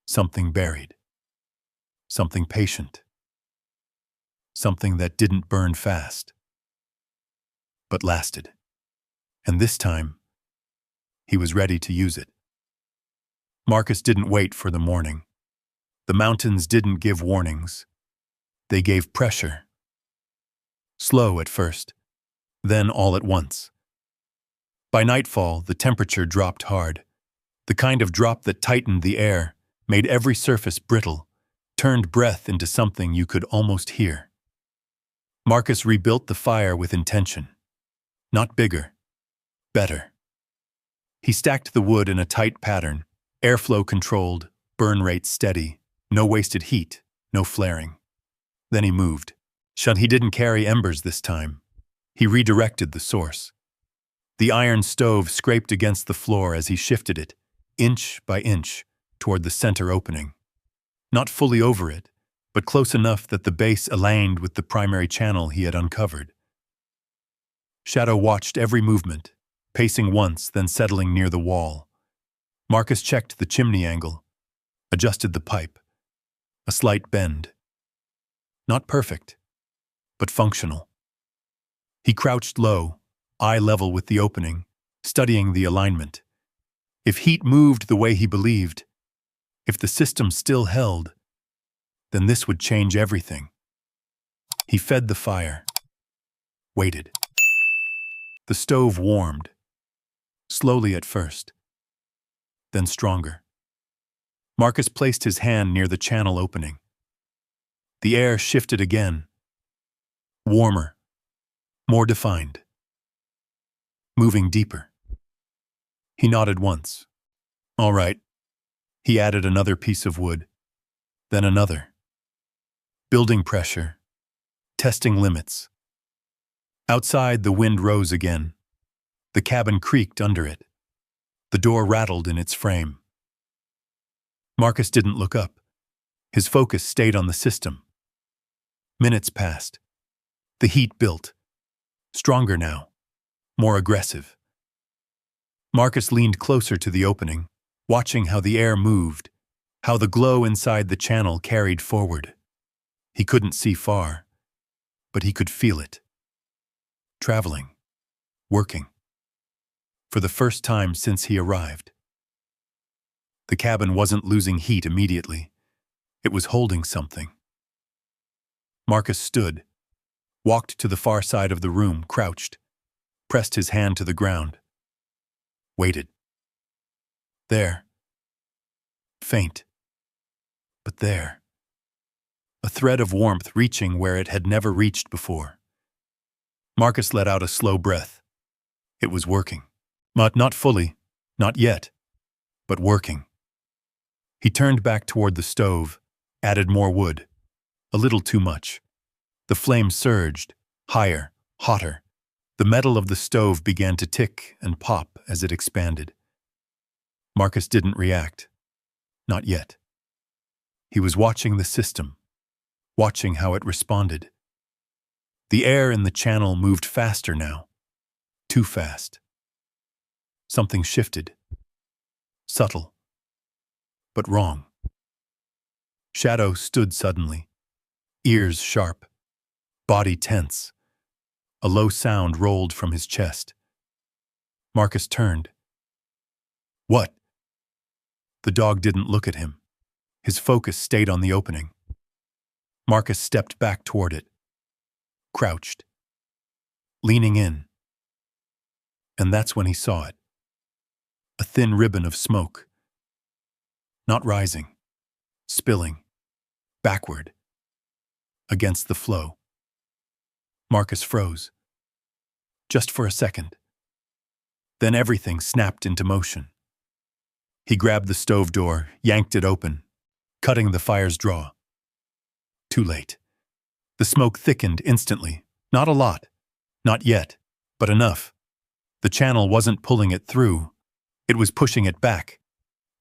Something buried. Something patient. Something that didn't burn fast, but lasted. And this time, he was ready to use it. Marcus didn't wait for the morning. The mountains didn't give warnings. They gave pressure. Slow at first, then all at once. By nightfall, the temperature dropped hard. The kind of drop that tightened the air, made every surface brittle, turned breath into something you could almost hear. Marcus rebuilt the fire with intention. Not bigger, better. He stacked the wood in a tight pattern, airflow controlled, burn rate steady, no wasted heat, no flaring. Then he moved. He didn't carry embers this time. He redirected the source. The iron stove scraped against the floor as he shifted it, inch by inch, toward the center opening. Not fully over it, but close enough that the base aligned with the primary channel he had uncovered. Shadow watched every movement, pacing once, then settling near the wall. Marcus checked the chimney angle, adjusted the pipe. A slight bend. Not perfect, but functional. He crouched low, eye level with the opening, studying the alignment. If heat moved the way he believed, if the system still held, then this would change everything. He fed the fire, waited. The stove warmed, slowly at first, then stronger. Marcus placed his hand near the channel opening. The air shifted again, warmer, more defined, moving deeper. He nodded once. All right. He added another piece of wood, then another. building pressure, testing limits. Outside, the wind rose again. The cabin creaked under it. The door rattled in its frame. Marcus didn't look up. His focus stayed on the system. Minutes passed. The heat built. Stronger now. More aggressive. Marcus leaned closer to the opening, watching how the air moved, how the glow inside the channel carried forward. He couldn't see far, but he could feel it. Traveling. Working. For the first time since he arrived. The cabin wasn't losing heat immediately. It was holding something. Marcus stood, walked to the far side of the room, crouched, pressed his hand to the ground. Waited. There. Faint. But there. A thread of warmth reaching where it had never reached before. Marcus let out a slow breath. It was working. Not fully, not yet, but working. He turned back toward the stove, added more wood. A little too much. The flame surged, higher, hotter. The metal of the stove began to tick and pop as it expanded. Marcus didn't react. Not yet. He was watching the system, watching how it responded. The air in the channel moved faster now. Too fast. Something shifted. Subtle. But wrong. Shadow stood suddenly, ears sharp, body tense. A low sound rolled from his chest. Marcus turned. What? The dog didn't look at him. His focus stayed on the opening. Marcus stepped back toward it, crouched, leaning in. And that's when he saw it. A thin ribbon of smoke. Not rising, spilling, backward, against the flow. Marcus froze. Just for a second. Then everything snapped into motion. He grabbed the stove door, yanked it open, cutting the fire's draw. Too late. The smoke thickened instantly. Not a lot. Not yet, but enough. The channel wasn't pulling it through. It was pushing it back.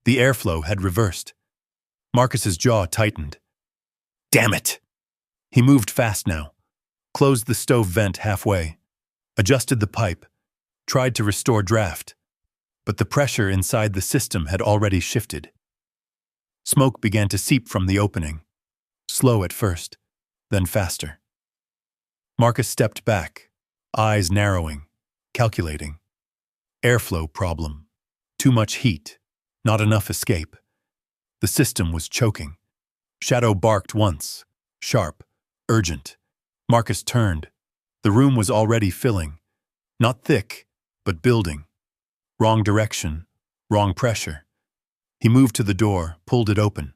The airflow had reversed. Marcus's jaw tightened. Damn it! He moved fast now, closed the stove vent halfway, adjusted the pipe, tried to restore draft, but the pressure inside the system had already shifted. Smoke began to seep from the opening, slow at first, then faster. Marcus stepped back, eyes narrowing, calculating. Airflow problem. Too much heat. Not enough escape. The system was choking. Shadow barked once. Sharp. Urgent. Marcus turned. The room was already filling. Not thick, but building. Wrong direction. Wrong pressure. He moved to the door, pulled it open.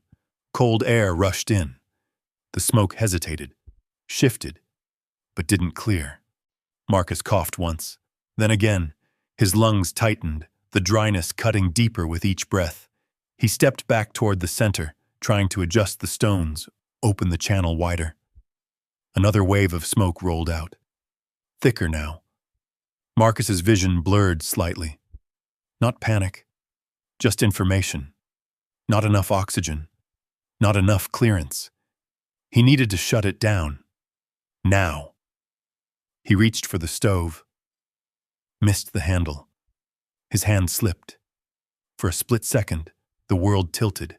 Cold air rushed in. The smoke hesitated. Shifted. But didn't clear. Marcus coughed once. Then again. His lungs tightened, the dryness cutting deeper with each breath. He stepped back toward the center, trying to adjust the stones, open the channel wider. Another wave of smoke rolled out. Thicker now. Marcus's vision blurred slightly. Not panic, just information. Not enough oxygen. Not enough clearance. He needed to shut it down. Now. He reached for the stove. Missed the handle. His hand slipped. For a split second, the world tilted.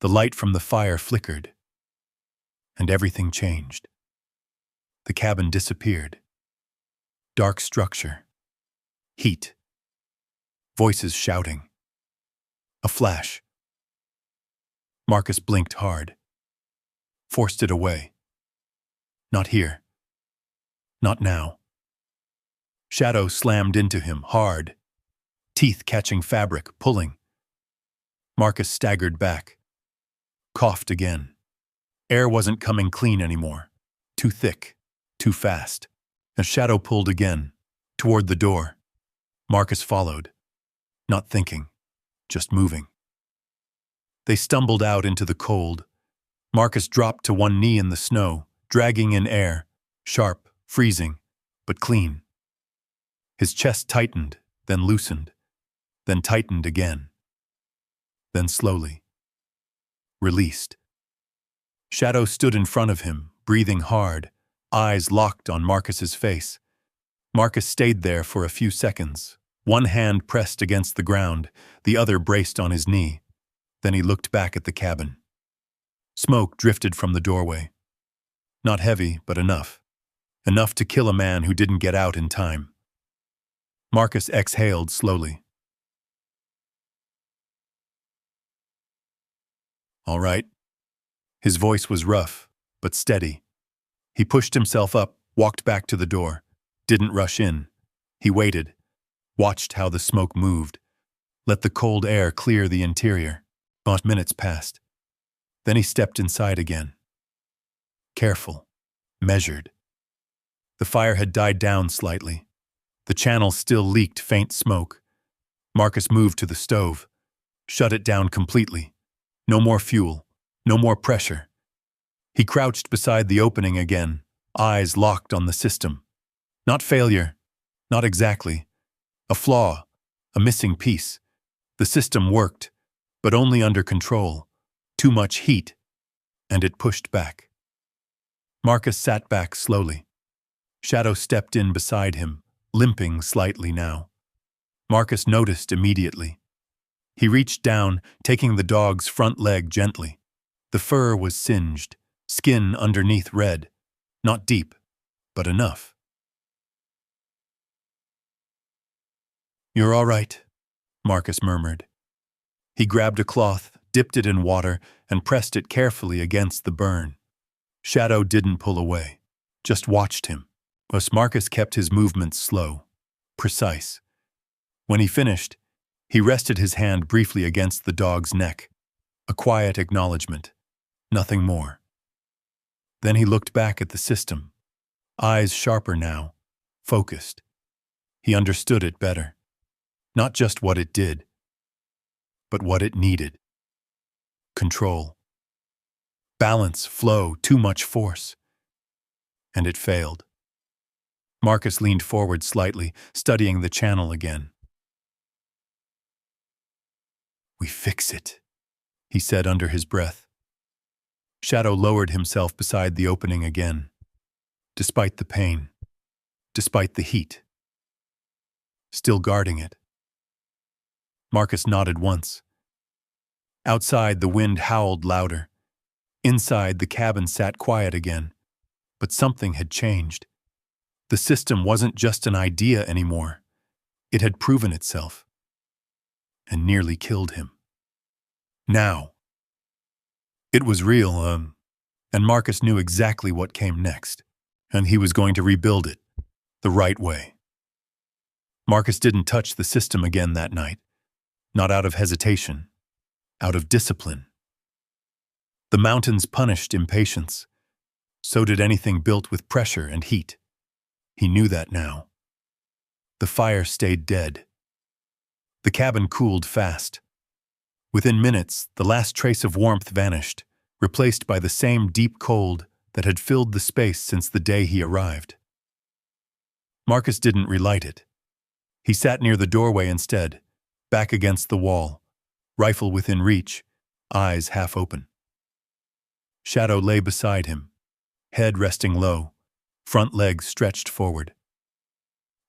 The light from the fire flickered. And everything changed. The cabin disappeared. Dark structure. Heat. Voices shouting. A flash. Marcus blinked hard. Forced it away. Not here. Not now. Shadow slammed into him, hard. Teeth catching fabric, pulling. Marcus staggered back. Coughed again. Air wasn't coming clean anymore. Too thick. Too fast. A shadow pulled again. Toward the door. Marcus followed. Not thinking. Just moving. They stumbled out into the cold. Marcus dropped to one knee in the snow, dragging in air, sharp, freezing, but clean. His chest tightened, then loosened, then tightened again. Then slowly released. Shadow stood in front of him, breathing hard, eyes locked on Marcus's face. Marcus stayed there for a few seconds, one hand pressed against the ground, the other braced on his knee. Then he looked back at the cabin. Smoke drifted from the doorway. Not heavy, but enough. Enough to kill a man who didn't get out in time. Marcus exhaled slowly. "All right." His voice was rough, but steady. He pushed himself up, walked back to the door, didn't rush in. He waited, watched how the smoke moved, let the cold air clear the interior. Minutes passed. Then he stepped inside again. Careful, measured. The fire had died down slightly. The channel still leaked faint smoke. Marcus moved to the stove, shut it down completely. No more fuel, no more pressure. He crouched beside the opening again, eyes locked on the system. Not failure, not exactly. A flaw, a missing piece. The system worked, but only under control. Too much heat, and it pushed back. Marcus sat back slowly. Shadow stepped in beside him, limping slightly now. Marcus noticed immediately. He reached down, taking the dog's front leg gently. The fur was singed, skin underneath red. Not deep, but enough. "You're all right," Marcus murmured. He grabbed a cloth, dipped it in water, and pressed it carefully against the burn. Shadow didn't pull away, just watched him. But Marcus kept his movements slow, precise. When he finished, he rested his hand briefly against the dog's neck. A quiet acknowledgement, nothing more. Then he looked back at the system, eyes sharper now, focused. He understood it better. Not just what it did, but what it needed. Control. Balance, flow, too much force. And it failed. Marcus leaned forward slightly, studying the channel again. "We fix it," he said under his breath. Shadow lowered himself beside the opening again. Despite the pain, despite the heat. Still guarding it. Marcus nodded once. Outside, the wind howled louder. Inside, the cabin sat quiet again. But something had changed. The system wasn't just an idea anymore. It had proven itself. And nearly killed him. Now. It was real, and Marcus knew exactly what came next. And he was going to rebuild it. The right way. Marcus didn't touch the system again that night. Not out of hesitation. Out of discipline. The mountains punished impatience. So did anything built with pressure and heat. He knew that now. The fire stayed dead. The cabin cooled fast. Within minutes, the last trace of warmth vanished, replaced by the same deep cold that had filled the space since the day he arrived. Marcus didn't relight it. He sat near the doorway instead, back against the wall, rifle within reach, eyes half open. Shadow lay beside him, head resting low, front legs stretched forward.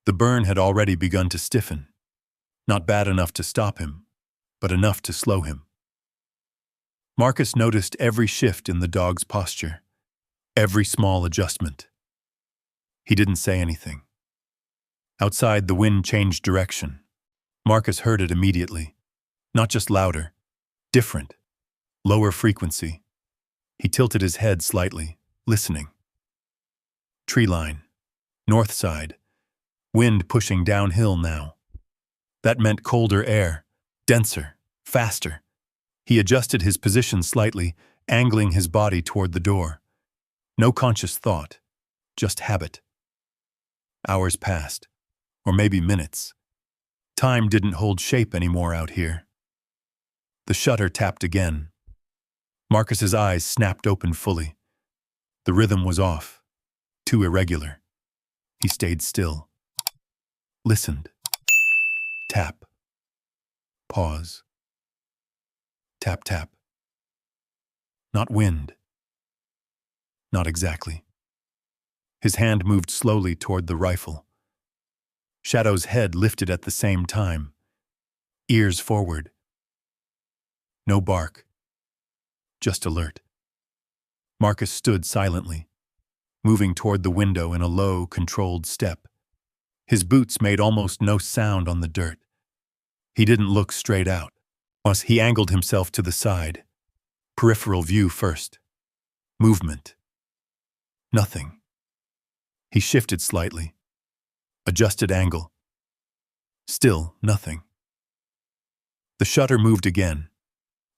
The burn had already begun to stiffen, not bad enough to stop him, but enough to slow him. Marcus noticed every shift in the dog's posture, every small adjustment. He didn't say anything. Outside, the wind changed direction. Marcus heard it immediately. Not just louder, different, lower frequency. He tilted his head slightly, listening. Tree line, north side, wind pushing downhill now. That meant colder air, denser, faster. He adjusted his position slightly, angling his body toward the door. No conscious thought, just habit. Hours passed, or maybe minutes. Time didn't hold shape anymore out here. The shutter tapped again. Marcus's eyes snapped open fully. The rhythm was off, too irregular. He stayed still. Listened. Tap. Pause. Tap, tap. Not wind. Not exactly. His hand moved slowly toward the rifle. Shadow's head lifted at the same time, ears forward. No bark. Just alert. Marcus stood silently, moving toward the window in a low, controlled step. His boots made almost no sound on the dirt. He didn't look straight out. He angled himself to the side. Peripheral view first. Movement. Nothing. He shifted slightly. Adjusted angle. Still nothing. The shutter moved again,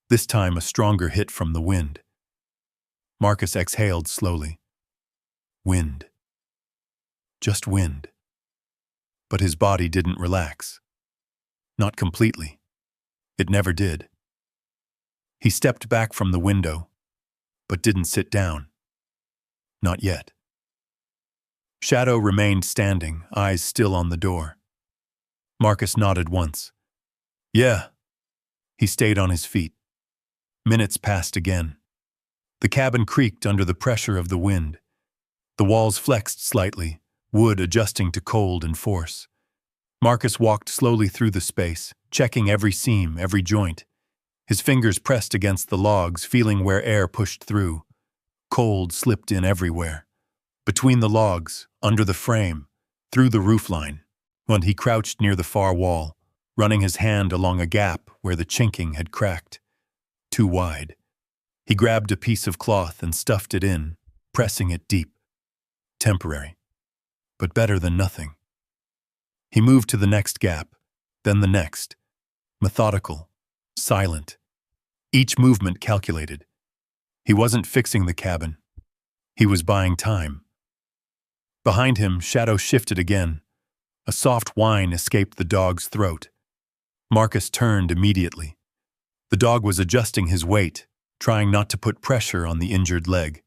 this time a stronger hit from the wind. Marcus exhaled slowly. Wind. Just wind. But his body didn't relax. Not completely. It never did. He stepped back from the window, but didn't sit down. Not yet. Shadow remained standing, eyes still on the door. Marcus nodded once. Yeah. He stayed on his feet. Minutes passed again. The cabin creaked under the pressure of the wind. The walls flexed slightly, wood adjusting to cold and force. Marcus walked slowly through the space, checking every seam, every joint. His fingers pressed against the logs, feeling where air pushed through. Cold slipped in everywhere. Between the logs, under the frame, through the roofline, when he crouched near the far wall, running his hand along a gap where the chinking had cracked. Too wide. He grabbed a piece of cloth and stuffed it in, pressing it deep. Temporary, but better than nothing. He moved to the next gap, then the next. Methodical, silent. Each movement calculated. He wasn't fixing the cabin. He was buying time. Behind him, Shadow shifted again. A soft whine escaped the dog's throat. Marcus turned immediately. The dog was adjusting his weight, trying not to put pressure on the injured leg.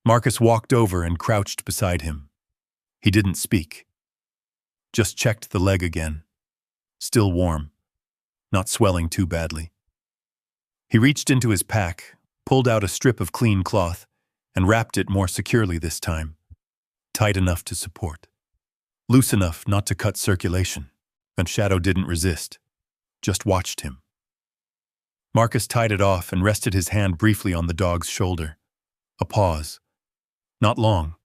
Marcus walked over and crouched beside him. He didn't speak. Just checked the leg again. Still warm. Not swelling too badly. He reached into his pack, pulled out a strip of clean cloth, and wrapped it more securely this time. Tight enough to support. Loose enough not to cut circulation. And Shadow didn't resist. Just watched him. Marcus tied it off and rested his hand briefly on the dog's shoulder. A pause. Not long.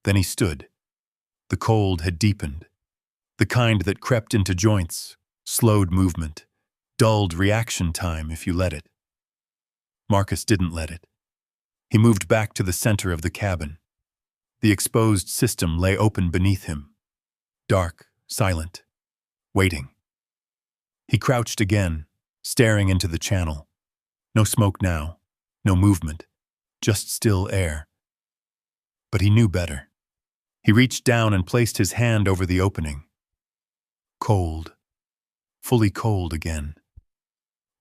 Then he stood. The cold had deepened. The kind that crept into joints, slowed movement, dulled reaction time if you let it. Marcus didn't let it. He moved back to the center of the cabin. The exposed system lay open beneath him. Dark, silent, waiting. He crouched again, staring into the channel. No smoke now, no movement, just still air. But he knew better. He reached down and placed his hand over the opening. Cold. Fully cold again.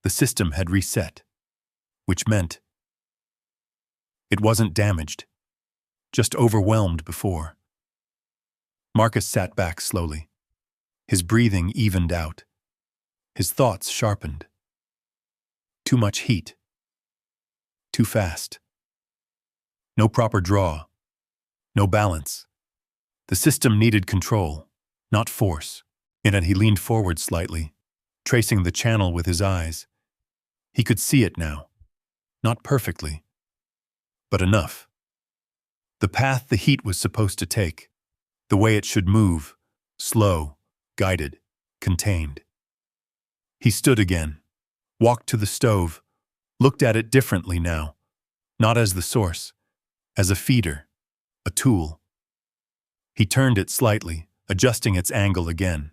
The system had reset, which meant it wasn't damaged, just overwhelmed before. Marcus sat back slowly. His breathing evened out. His thoughts sharpened. Too much heat. Too fast. No proper draw. No balance. The system needed control, not force. In it, he leaned forward slightly, tracing the channel with his eyes. He could see it now. Not perfectly, but enough. The path the heat was supposed to take, the way it should move, slow, guided, contained. He stood again, walked to the stove, looked at it differently now, not as the source, as a feeder, a tool. He turned it slightly, adjusting its angle again,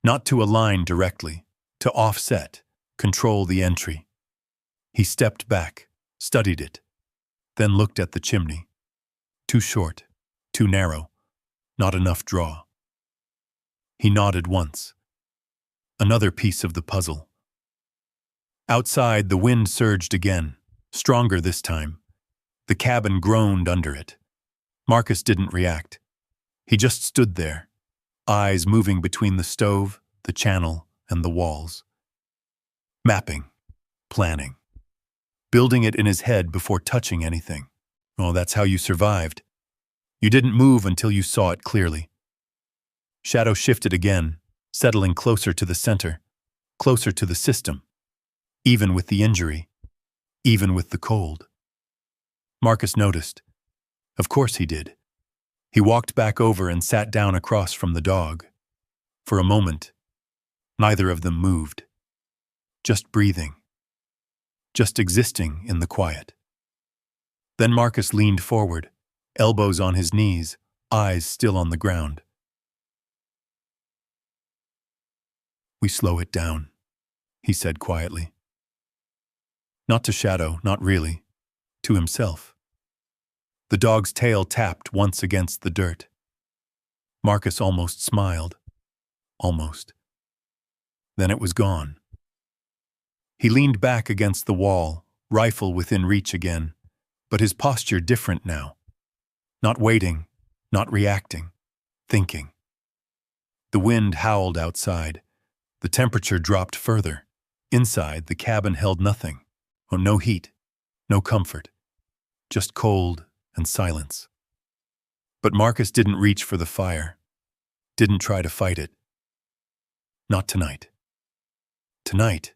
not to align directly, to offset, control the entry. He stepped back, studied it, then looked at the chimney. Too short, too narrow, not enough draw. He nodded once. Another piece of the puzzle. Outside, the wind surged again, stronger this time. The cabin groaned under it. Marcus didn't react. He just stood there, eyes moving between the stove, the channel, and the walls. Mapping, planning, building it in his head before touching anything. Oh, that's how you survived. You didn't move until you saw it clearly. Shadow shifted again, settling closer to the center, closer to the system, even with the injury, even with the cold. Marcus noticed. Of course he did. He walked back over and sat down across from the dog. For a moment, neither of them moved. Just breathing. Just existing in the quiet. Then Marcus leaned forward, elbows on his knees, eyes still on the ground. "We slow it down," he said quietly. Not to Shadow, not really. To himself. The dog's tail tapped once against the dirt. Marcus almost smiled. Almost. Then it was gone. He leaned back against the wall, rifle within reach again, but his posture different now. Not waiting, not reacting, thinking. The wind howled outside. The temperature dropped further. Inside, the cabin held nothing. Oh, no heat, no comfort. Just cold and silence. But Marcus didn't reach for the fire. Didn't try to fight it. Not tonight. Tonight,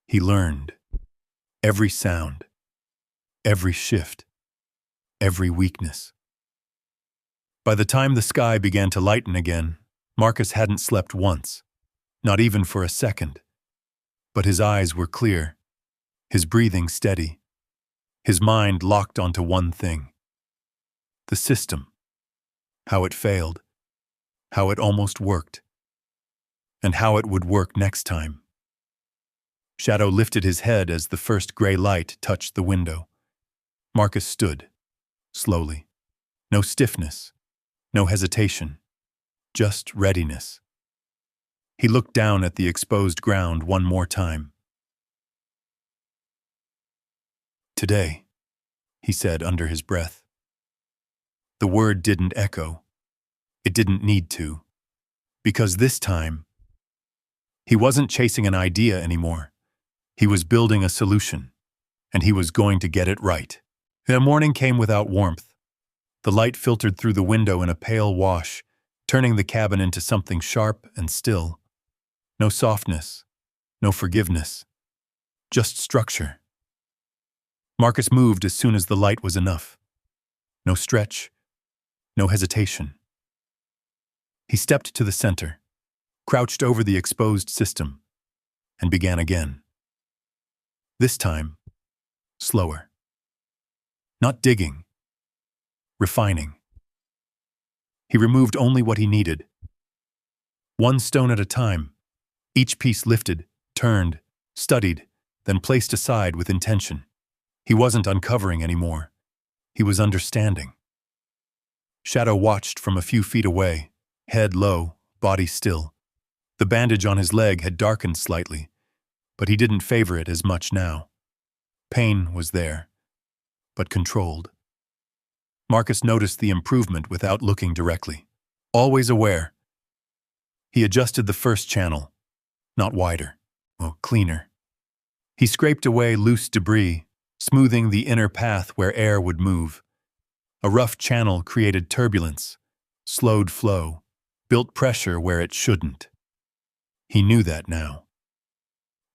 he learned. Every sound, every shift, every weakness. By the time the sky began to lighten again, Marcus hadn't slept once, not even for a second. But his eyes were clear, his breathing steady, his mind locked onto one thing. The system. How it failed, how it almost worked, and how it would work next time. Shadow lifted his head as the first gray light touched the window. Marcus stood, slowly. No stiffness, no hesitation, just readiness. He looked down at the exposed ground one more time. "Today," he said under his breath. The word didn't echo. It didn't need to. Because this time, he wasn't chasing an idea anymore. He was building a solution, and he was going to get it right. The morning came without warmth. The light filtered through the window in a pale wash, turning the cabin into something sharp and still. No softness, no forgiveness, just structure. Marcus moved as soon as the light was enough. No stretch, no hesitation. He stepped to the center, crouched over the exposed system, and began again. This time, slower. Not digging, refining. He removed only what he needed. One stone at a time, each piece lifted, turned, studied, then placed aside with intention. He wasn't uncovering anymore. He was understanding. Shadow watched from a few feet away, head low, body still. The bandage on his leg had darkened slightly, but he didn't favor it as much now. Pain was there, but controlled. Marcus noticed the improvement without looking directly. Always aware. He adjusted the first channel, not wider, cleaner. He scraped away loose debris, smoothing the inner path where air would move. A rough channel created turbulence, slowed flow, built pressure where it shouldn't. He knew that now.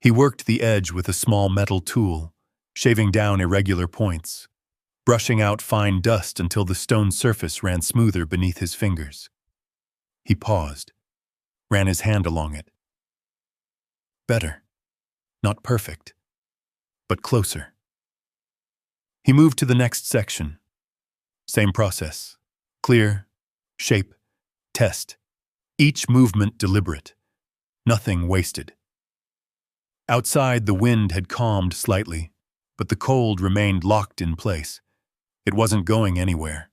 He worked the edge with a small metal tool, shaving down irregular points, brushing out fine dust until the stone surface ran smoother beneath his fingers. He paused, ran his hand along it. Better. Not perfect, but closer. He moved to the next section. Same process. Clear, shape, test. Each movement deliberate. Nothing wasted. Outside, the wind had calmed slightly, but the cold remained locked in place. It wasn't going anywhere.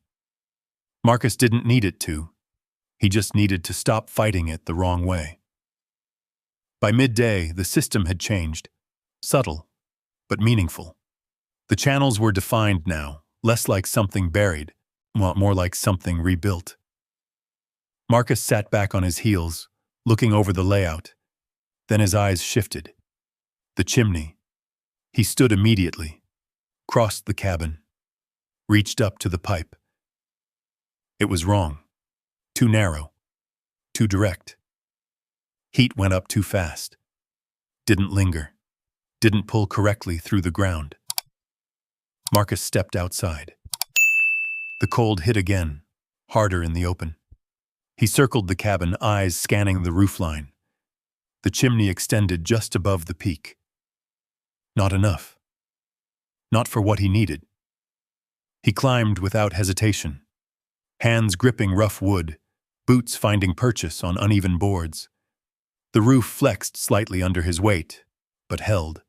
Marcus didn't need it to. He just needed to stop fighting it the wrong way. By midday, the system had changed. Subtle, but meaningful. The channels were defined now, less like something buried, more like something rebuilt. Marcus sat back on his heels, looking over the layout. Then his eyes shifted. The chimney. He stood immediately, crossed the cabin, reached up to the pipe. It was wrong. Too narrow. Too direct. Heat went up too fast. Didn't linger. Didn't pull correctly through the ground. Marcus stepped outside. The cold hit again, harder in the open. He circled the cabin, eyes scanning the roofline. The chimney extended just above the peak. Not enough. Not for what he needed. He climbed without hesitation, hands gripping rough wood, boots finding purchase on uneven boards. The roof flexed slightly under his weight, but held.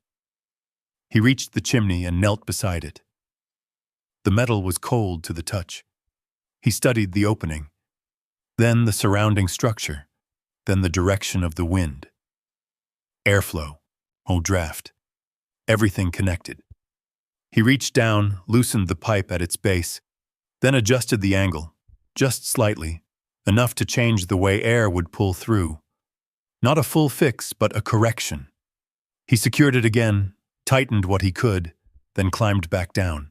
He reached the chimney and knelt beside it. The metal was cold to the touch. He studied the opening, then the surrounding structure, then the direction of the wind. Airflow, draft, everything connected. He reached down, loosened the pipe at its base, then adjusted the angle, just slightly, enough to change the way air would pull through. Not a full fix, but a correction. He secured it again, tightened what he could, then climbed back down.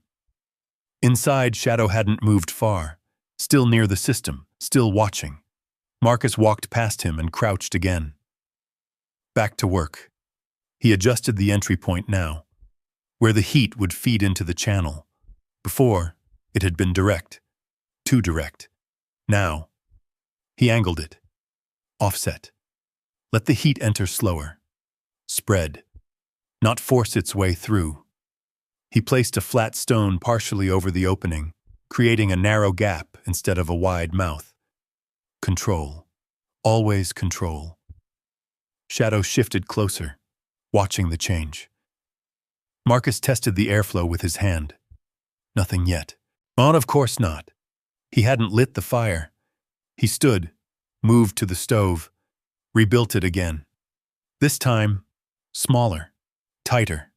Inside, Shadow hadn't moved far, still near the system, still watching. Marcus walked past him and crouched again. Back to work. He adjusted the entry point now, where the heat would feed into the channel. Before, it had been direct. Too direct. Now, he angled it. Offset. Let the heat enter slower. Spread. Not force its way through. He placed a flat stone partially over the opening, creating a narrow gap instead of a wide mouth. Control. Always control. Shadow shifted closer, watching the change. Marcus tested the airflow with his hand. Nothing yet. Of course not. He hadn't lit the fire. He stood, moved to the stove, rebuilt it again. This time, smaller, tighter,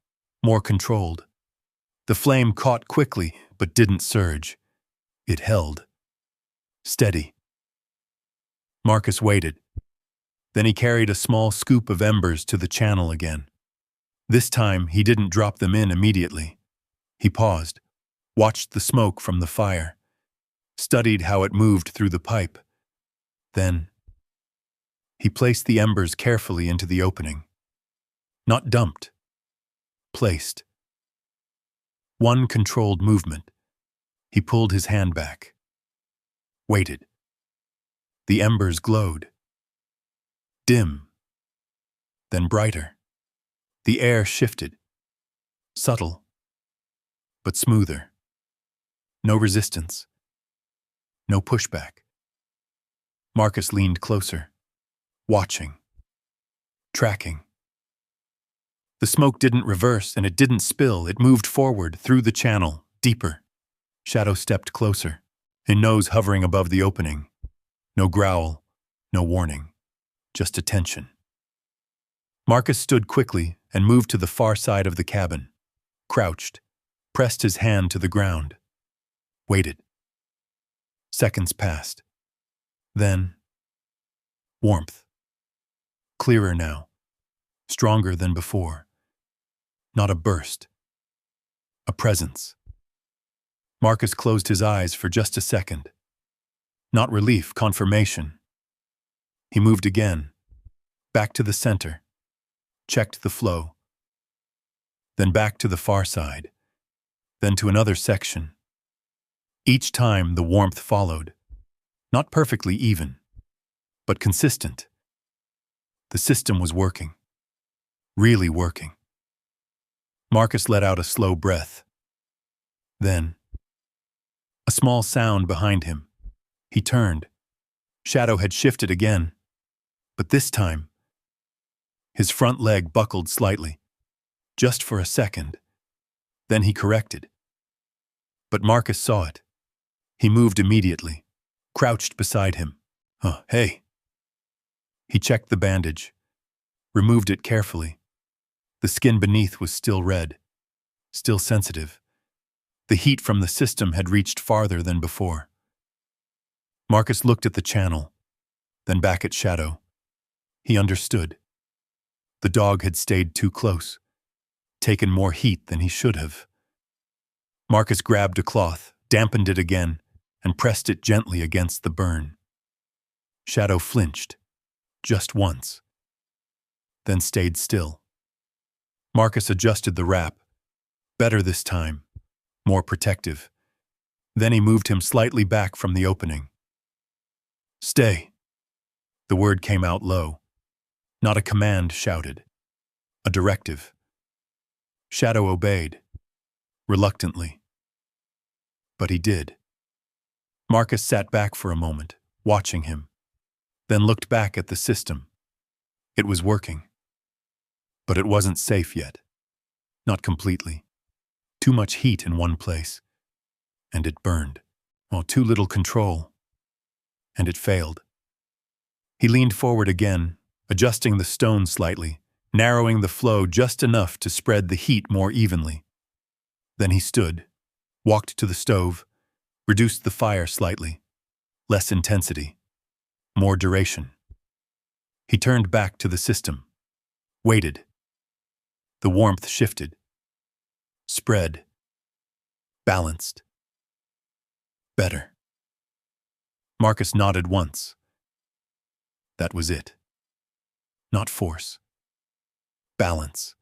more controlled. The flame caught quickly, but didn't surge. It held. Steady. Marcus waited. Then he carried a small scoop of embers to the channel again. This time, he didn't drop them in immediately. He paused, watched the smoke from the fire, studied how it moved through the pipe. Then, he placed the embers carefully into the opening. Not dumped. Placed. One controlled movement. He pulled his hand back. Waited. The embers glowed. Dim. Then brighter. The air shifted. Subtle. But smoother. No resistance. No pushback. Marcus leaned closer, watching, tracking. The smoke didn't reverse and it didn't spill. It moved forward, through the channel, deeper. Shadow stepped closer, a nose hovering above the opening. No growl, no warning, just attention. Marcus stood quickly and moved to the far side of the cabin, crouched, pressed his hand to the ground, waited. Seconds passed. Then, warmth. Clearer now, stronger than before. Not a burst. A presence. Marcus closed his eyes for just a second. Not relief, confirmation. He moved again, back to the center, checked the flow. Then back to the far side, then to another section. Each time the warmth followed, not perfectly even, but consistent. The system was working, really working. Marcus let out a slow breath. Then, a small sound behind him. He turned. Shadow had shifted again, but this time, his front leg buckled slightly, just for a second. Then he corrected. But Marcus saw it. He moved immediately, crouched beside him. Hey. He checked the bandage, removed it carefully. The skin beneath was still red. still sensitive. The heat from the system had reached farther than before. Marcus looked at the channel, then back at Shadow. He understood. The dog had stayed too close, taken more heat than he should have. Marcus grabbed a cloth, dampened it again, and pressed it gently against the burn. Shadow flinched, just once, then stayed still. Marcus adjusted the wrap, better this time, more protective. Then he moved him slightly back from the opening. "Stay." The word came out low. Not a command shouted. A directive. Shadow obeyed, reluctantly. But he did. Marcus sat back for a moment, watching him, then looked back at the system. It was working. But it wasn't safe yet. Not completely. Too much heat in one place. And it burned. Well, too little control. And it failed. He leaned forward again, adjusting the stone slightly, narrowing the flow just enough to spread the heat more evenly. Then he stood, walked to the stove, reduced the fire slightly. Less intensity. More duration. He turned back to the system. Waited. The warmth shifted. Spread. Balanced. Better. Marcus nodded once. That was it. Not force. Balance.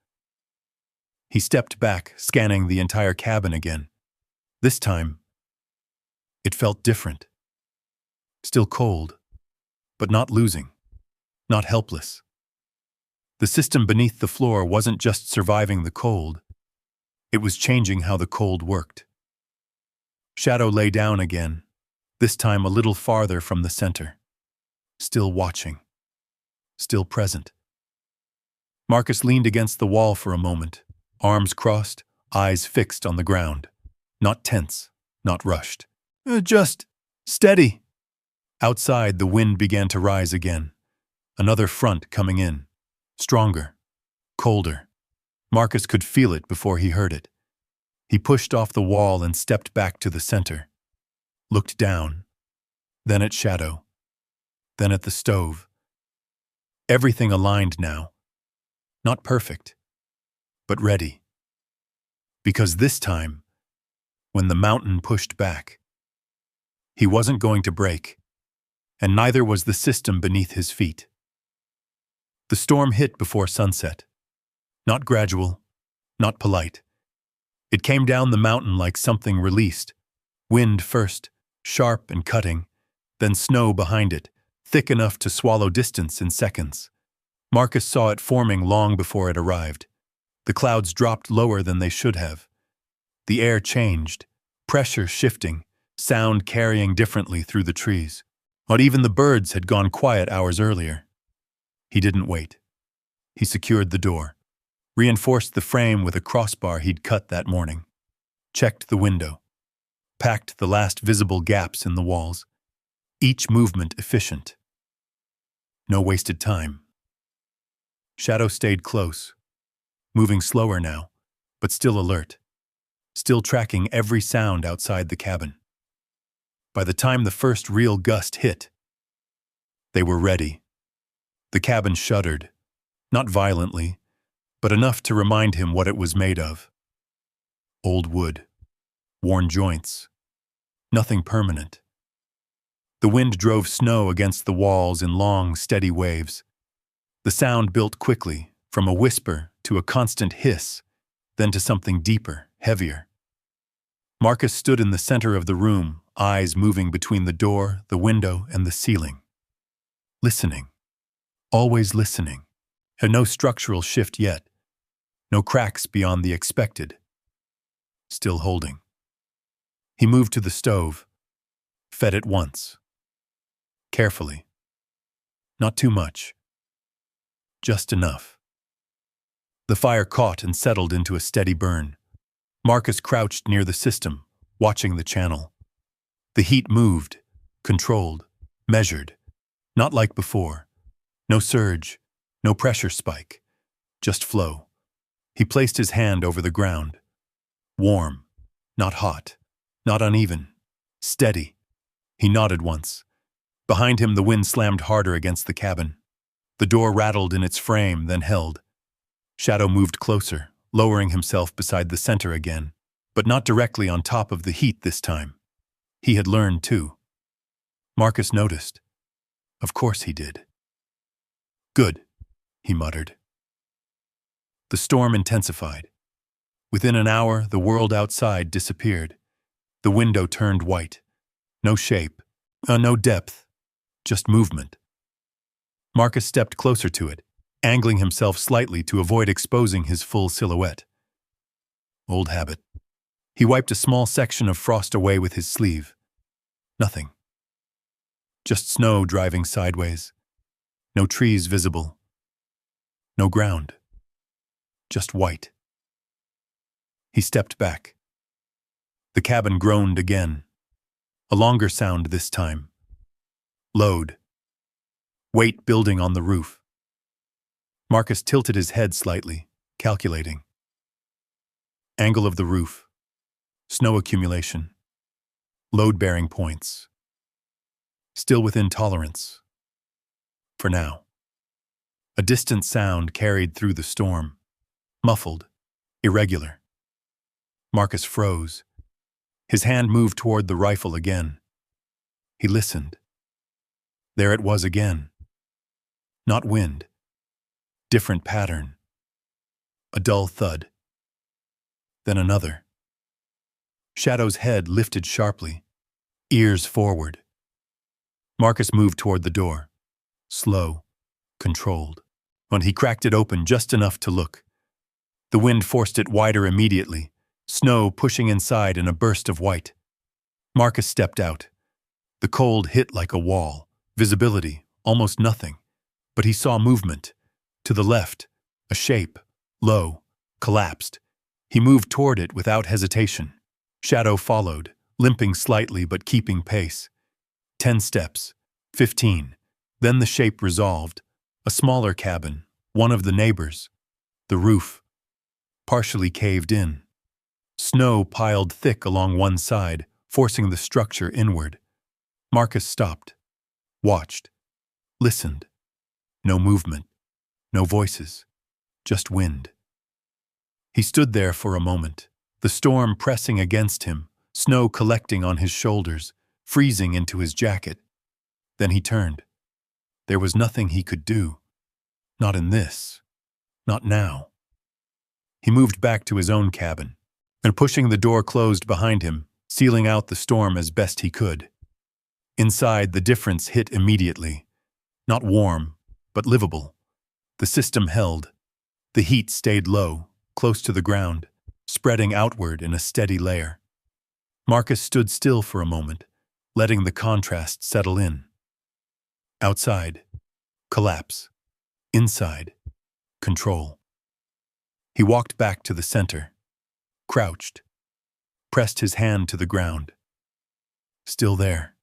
He stepped back, scanning the entire cabin again. This time, it felt different. Still cold, but not losing, not helpless. The system beneath the floor wasn't just surviving the cold. It was changing how the cold worked. Shadow lay down again, this time a little farther from the center. Still watching. Still present. Marcus leaned against the wall for a moment, arms crossed, eyes fixed on the ground. Not tense, not rushed. Just steady. Outside, the wind began to rise again. Another front coming in. Stronger. Colder. Marcus could feel it before he heard it. He pushed off the wall and stepped back to the center. Looked down. Then at Shadow. Then at the stove. Everything aligned now. Not perfect, but ready. Because this time, when the mountain pushed back, he wasn't going to break, and neither was the system beneath his feet. The storm hit before sunset. Not gradual, not polite. It came down the mountain like something released. Wind first, sharp and cutting, then snow behind it, thick enough to swallow distance in seconds. Marcus saw it forming long before it arrived. The clouds dropped lower than they should have. The air changed, pressure shifting, sound carrying differently through the trees. But even the birds had gone quiet hours earlier. He didn't wait. He secured the door, reinforced the frame with a crossbar he'd cut that morning, checked the window, packed the last visible gaps in the walls, each movement efficient. No wasted time. Shadow stayed close, moving slower now, but still alert, still tracking every sound outside the cabin. By the time the first real gust hit, they were ready. The cabin shuddered, not violently, but enough to remind him what it was made of. Old wood, worn joints, nothing permanent. The wind drove snow against the walls in long, steady waves. The sound built quickly, from a whisper to a constant hiss, then to something deeper, heavier. Marcus stood in the center of the room, eyes moving between the door, the window, and the ceiling. Listening. Always listening. And no structural shift yet. No cracks beyond the expected. Still holding. He moved to the stove, fed it once. Carefully. Not too much. Just enough. The fire caught and settled into a steady burn. Marcus crouched near the system, watching the channel. The heat moved, controlled, measured. Not like before. No surge, no pressure spike. Just flow. He placed his hand over the ground, Warm, not hot, not uneven, steady. He nodded once. Behind him, the wind slammed harder against the cabin. The door rattled in its frame, then held. Shadow moved closer, lowering himself beside the center again, but not directly on top of the heat this time. He had learned, too. Marcus noticed. Of course he did. Good, he muttered. The storm intensified. Within an hour, the world outside disappeared. The window turned white. No shape, no depth, just movement. Marcus stepped closer to it, angling himself slightly to avoid exposing his full silhouette. Old habit. He wiped a small section of frost away with his sleeve. Nothing. Just snow driving sideways. No trees visible. No ground. Just white. He stepped back. The cabin groaned again. A longer sound this time. Load. Weight building on the roof. Marcus tilted his head slightly, calculating. Angle of the roof. Snow accumulation. Load-bearing points. Still within tolerance. For now. A distant sound carried through the storm. Muffled. Irregular. Marcus froze. His hand moved toward the rifle again. He listened. There it was again. Not wind. Different pattern. A dull thud. Then another. Shadow's head lifted sharply, ears forward. Marcus moved toward the door. Slow, controlled. When he cracked it open just enough to look. The wind forced it wider immediately, snow pushing inside in a burst of white. Marcus stepped out. The cold hit like a wall. Visibility, almost nothing. But he saw movement. To the left, a shape, low, collapsed. He moved toward it without hesitation. Shadow followed, limping slightly but keeping pace. 10 steps, 15. Then the shape resolved. A smaller cabin, one of the neighbors. The roof, partially caved in. Snow piled thick along one side, forcing the structure inward. Marcus stopped, watched, listened. No movement, no voices, just wind. He stood there for a moment, the storm pressing against him, snow collecting on his shoulders, freezing into his jacket. Then he turned. There was nothing he could do. Not in this. Not now. He moved back to his own cabin, and pushing the door closed behind him, sealing out the storm as best he could. Inside, the difference hit immediately. Not warm, but livable. The system held. The heat stayed low, close to the ground, spreading outward in a steady layer. Marcus stood still for a moment, letting the contrast settle in. Outside, collapse. Inside, control. He walked back to the center, crouched, pressed his hand to the ground. Still there.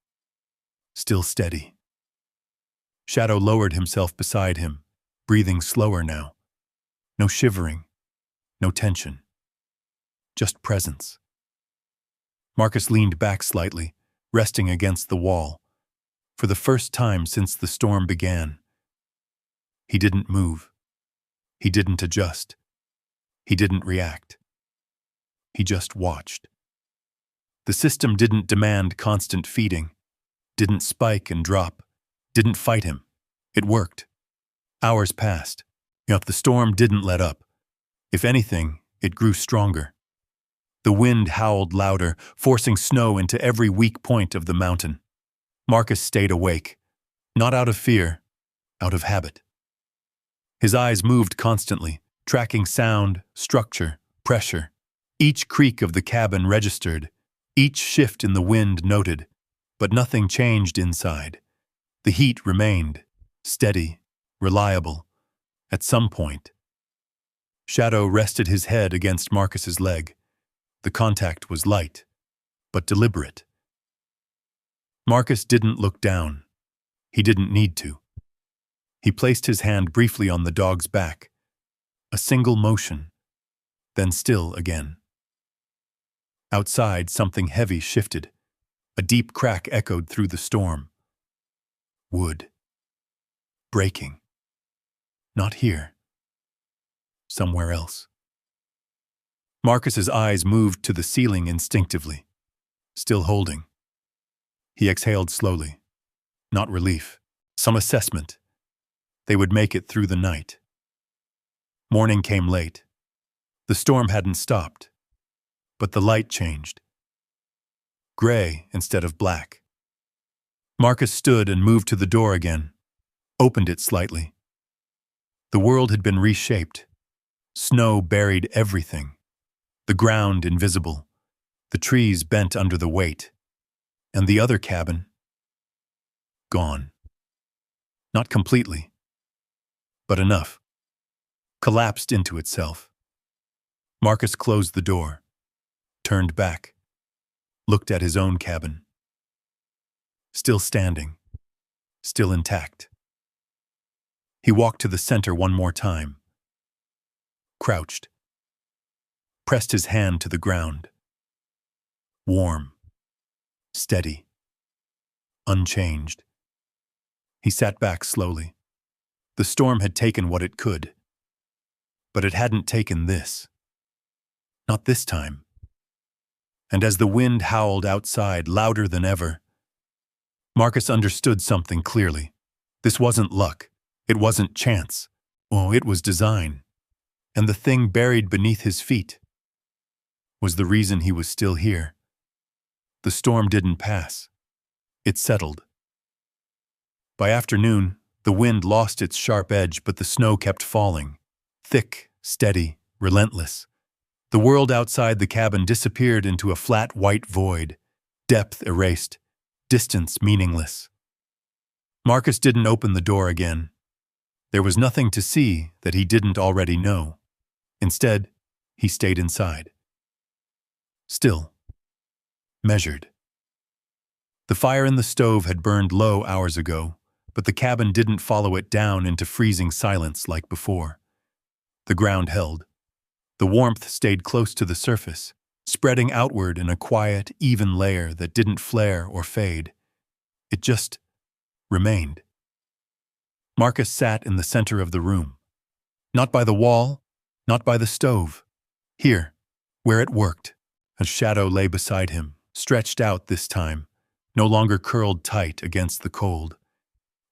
Still steady. Shadow lowered himself beside him, breathing slower now. No shivering, no tension. Just presence. Marcus leaned back slightly, resting against the wall. For the first time since the storm began. He didn't move. He didn't adjust. He didn't react. He just watched. The system didn't demand constant feeding, didn't spike and drop, didn't fight him. It worked. Hours passed, yet the storm didn't let up. If anything, it grew stronger. The wind howled louder, forcing snow into every weak point of the mountain. Marcus stayed awake, not out of fear, out of habit. His eyes moved constantly, tracking sound, structure, pressure. Each creak of the cabin registered, each shift in the wind noted, but nothing changed inside. The heat remained, steady, reliable. At some point, Shadow rested his head against Marcus's leg. The contact was light, but deliberate. Marcus didn't look down. He didn't need to. He placed his hand briefly on the dog's back. A single motion, then still again. Outside, something heavy shifted. A deep crack echoed through the storm. Wood. Breaking. Not here. Somewhere else. Marcus's eyes moved to the ceiling instinctively. Still holding. He exhaled slowly. Not relief. Some assessment. They would make it through the night. Morning came late. The storm hadn't stopped. But the light changed. Gray instead of black. Marcus stood and moved to the door again. Opened it slightly. The world had been reshaped. Snow buried everything. The ground invisible. The trees bent under the weight. And the other cabin? Gone. Not completely. But enough. Collapsed into itself. Marcus closed the door. Turned back. Looked at his own cabin. Still standing. Still intact. He walked to the center one more time. Crouched. Pressed his hand to the ground. Warm. Steady. Unchanged. He sat back slowly. The storm had taken what it could. But it hadn't taken this. Not this time. And as the wind howled outside louder than ever, Marcus understood something clearly. This wasn't luck. It wasn't chance. Oh, it was design. And the thing buried beneath his feet was the reason he was still here. The storm didn't pass. It settled. By afternoon, the wind lost its sharp edge, but the snow kept falling. Thick, steady, relentless. The world outside the cabin disappeared into a flat white void, depth erased, distance meaningless. Marcus didn't open the door again. There was nothing to see that he didn't already know. Instead, he stayed inside. Still. Measured. The fire in the stove had burned low hours ago, but the cabin didn't follow it down into freezing silence like before. The ground held. The warmth stayed close to the surface, spreading outward in a quiet, even layer that didn't flare or fade. It just remained. Marcus sat in the center of the room. Not by the wall, not by the stove. Here, where it worked. A shadow lay beside him, stretched out this time, no longer curled tight against the cold.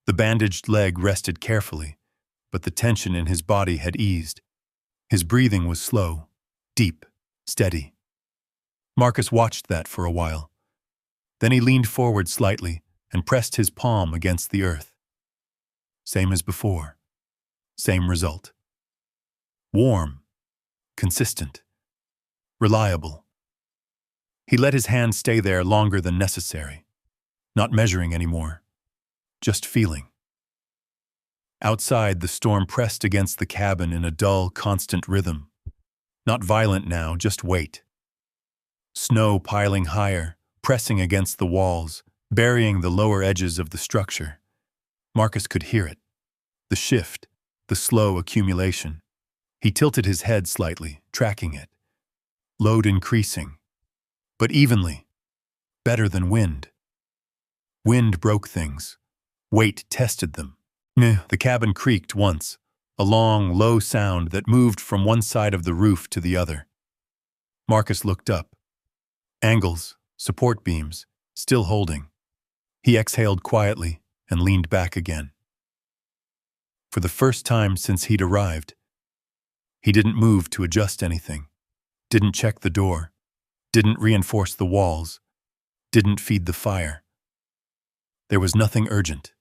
The bandaged leg rested carefully, but the tension in his body had eased. His breathing was slow, deep, steady. Marcus watched that for a while. Then he leaned forward slightly and pressed his palm against the earth. Same as before. Same result. Warm. Consistent. Reliable. He let his hand stay there longer than necessary. Not measuring anymore. Just feeling. Outside, the storm pressed against the cabin in a dull, constant rhythm. Not violent now, just weight. Snow piling higher, pressing against the walls, burying the lower edges of the structure. Marcus could hear it. The shift, the slow accumulation. He tilted his head slightly, tracking it. Load increasing. But evenly. Better than wind. Wind broke things. Weight tested them. The cabin creaked once, a long, low sound that moved from one side of the roof to the other. Marcus looked up. Angles, support beams, still holding. He exhaled quietly and leaned back again. For the first time since he'd arrived, he didn't move to adjust anything, didn't check the door, didn't reinforce the walls, didn't feed the fire. There was nothing urgent,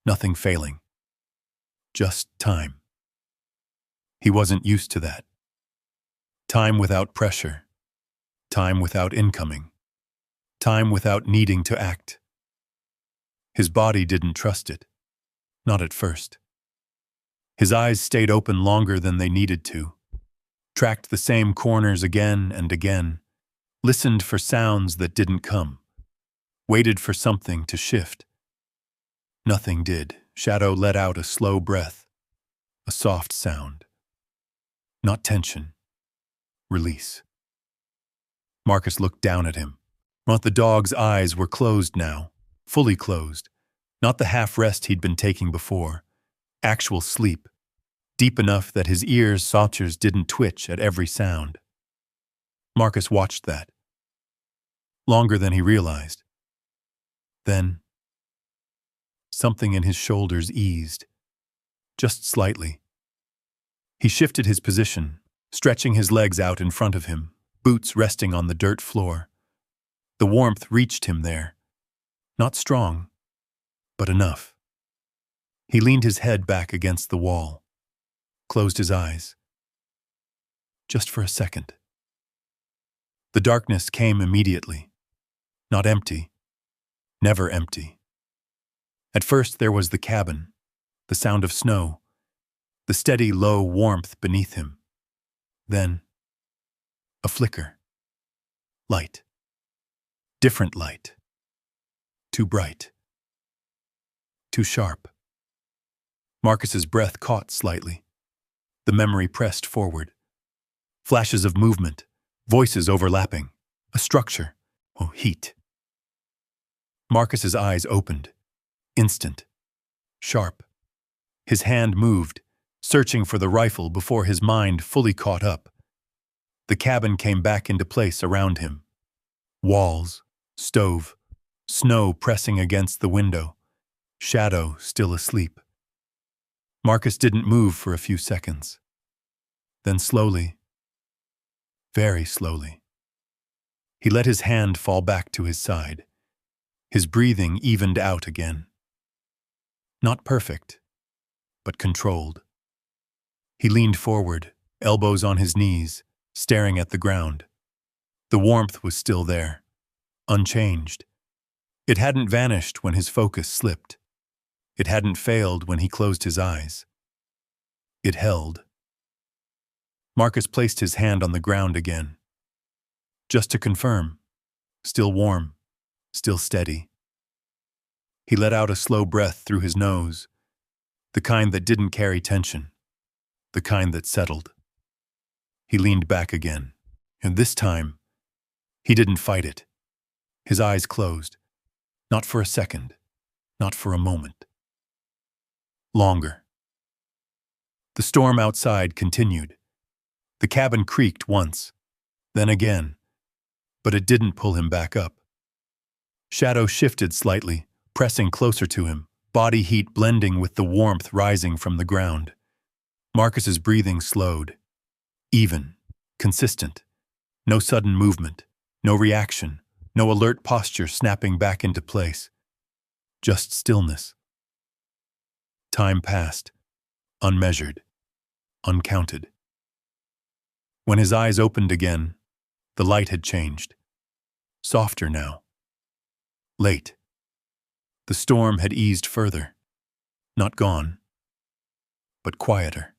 nothing failing. Just time. He wasn't used to that. Time without pressure. Time without incoming. Time without needing to act. His body didn't trust it. Not at first. His eyes stayed open longer than they needed to. Tracked the same corners again and again. Listened for sounds that didn't come. Waited for something to shift. Nothing did. Shadow let out a slow breath, a soft sound. Not tension. Release. Marcus looked down at him. But the dog's eyes were closed now, fully closed. Not the half-rest he'd been taking before. Actual sleep, deep enough that his ears' sutures didn't twitch at every sound. Marcus watched that. Longer than he realized. Then, something in his shoulders eased. Just slightly. He shifted his position, stretching his legs out in front of him, boots resting on the dirt floor. The warmth reached him there. Not strong, but enough. He leaned his head back against the wall, closed his eyes. Just for a second. The darkness came immediately. Not empty. Never empty. At first there was the cabin, the sound of snow, the steady, low warmth beneath him. Then, a flicker. Light. Different light. Too bright. Too sharp. Marcus's breath caught slightly. The memory pressed forward. Flashes of movement, voices overlapping, a structure. Oh, heat. Marcus's eyes opened. Instant. Sharp. His hand moved, searching for the rifle before his mind fully caught up. The cabin came back into place around him. Walls, stove, snow pressing against the window, shadow still asleep. Marcus didn't move for a few seconds. Then slowly, very slowly, he let his hand fall back to his side. His breathing evened out again. Not perfect, but controlled. He leaned forward, elbows on his knees, staring at the ground. The warmth was still there, unchanged. It hadn't vanished when his focus slipped. It hadn't failed when he closed his eyes. It held. Marcus placed his hand on the ground again. Just to confirm, still warm, still steady. He let out a slow breath through his nose, the kind that didn't carry tension, the kind that settled. He leaned back again, and this time, he didn't fight it. His eyes closed, not for a second, not for a moment. Longer. The storm outside continued. The cabin creaked once, then again, but it didn't pull him back up. Shadow shifted slightly, pressing closer to him, body heat blending with the warmth rising from the ground. Marcus's breathing slowed. Even, consistent. No sudden movement, no reaction, no alert posture snapping back into place. Just stillness. Time passed, unmeasured, uncounted. When his eyes opened again, the light had changed. Softer now. Late. The storm had eased further. Not gone, but quieter.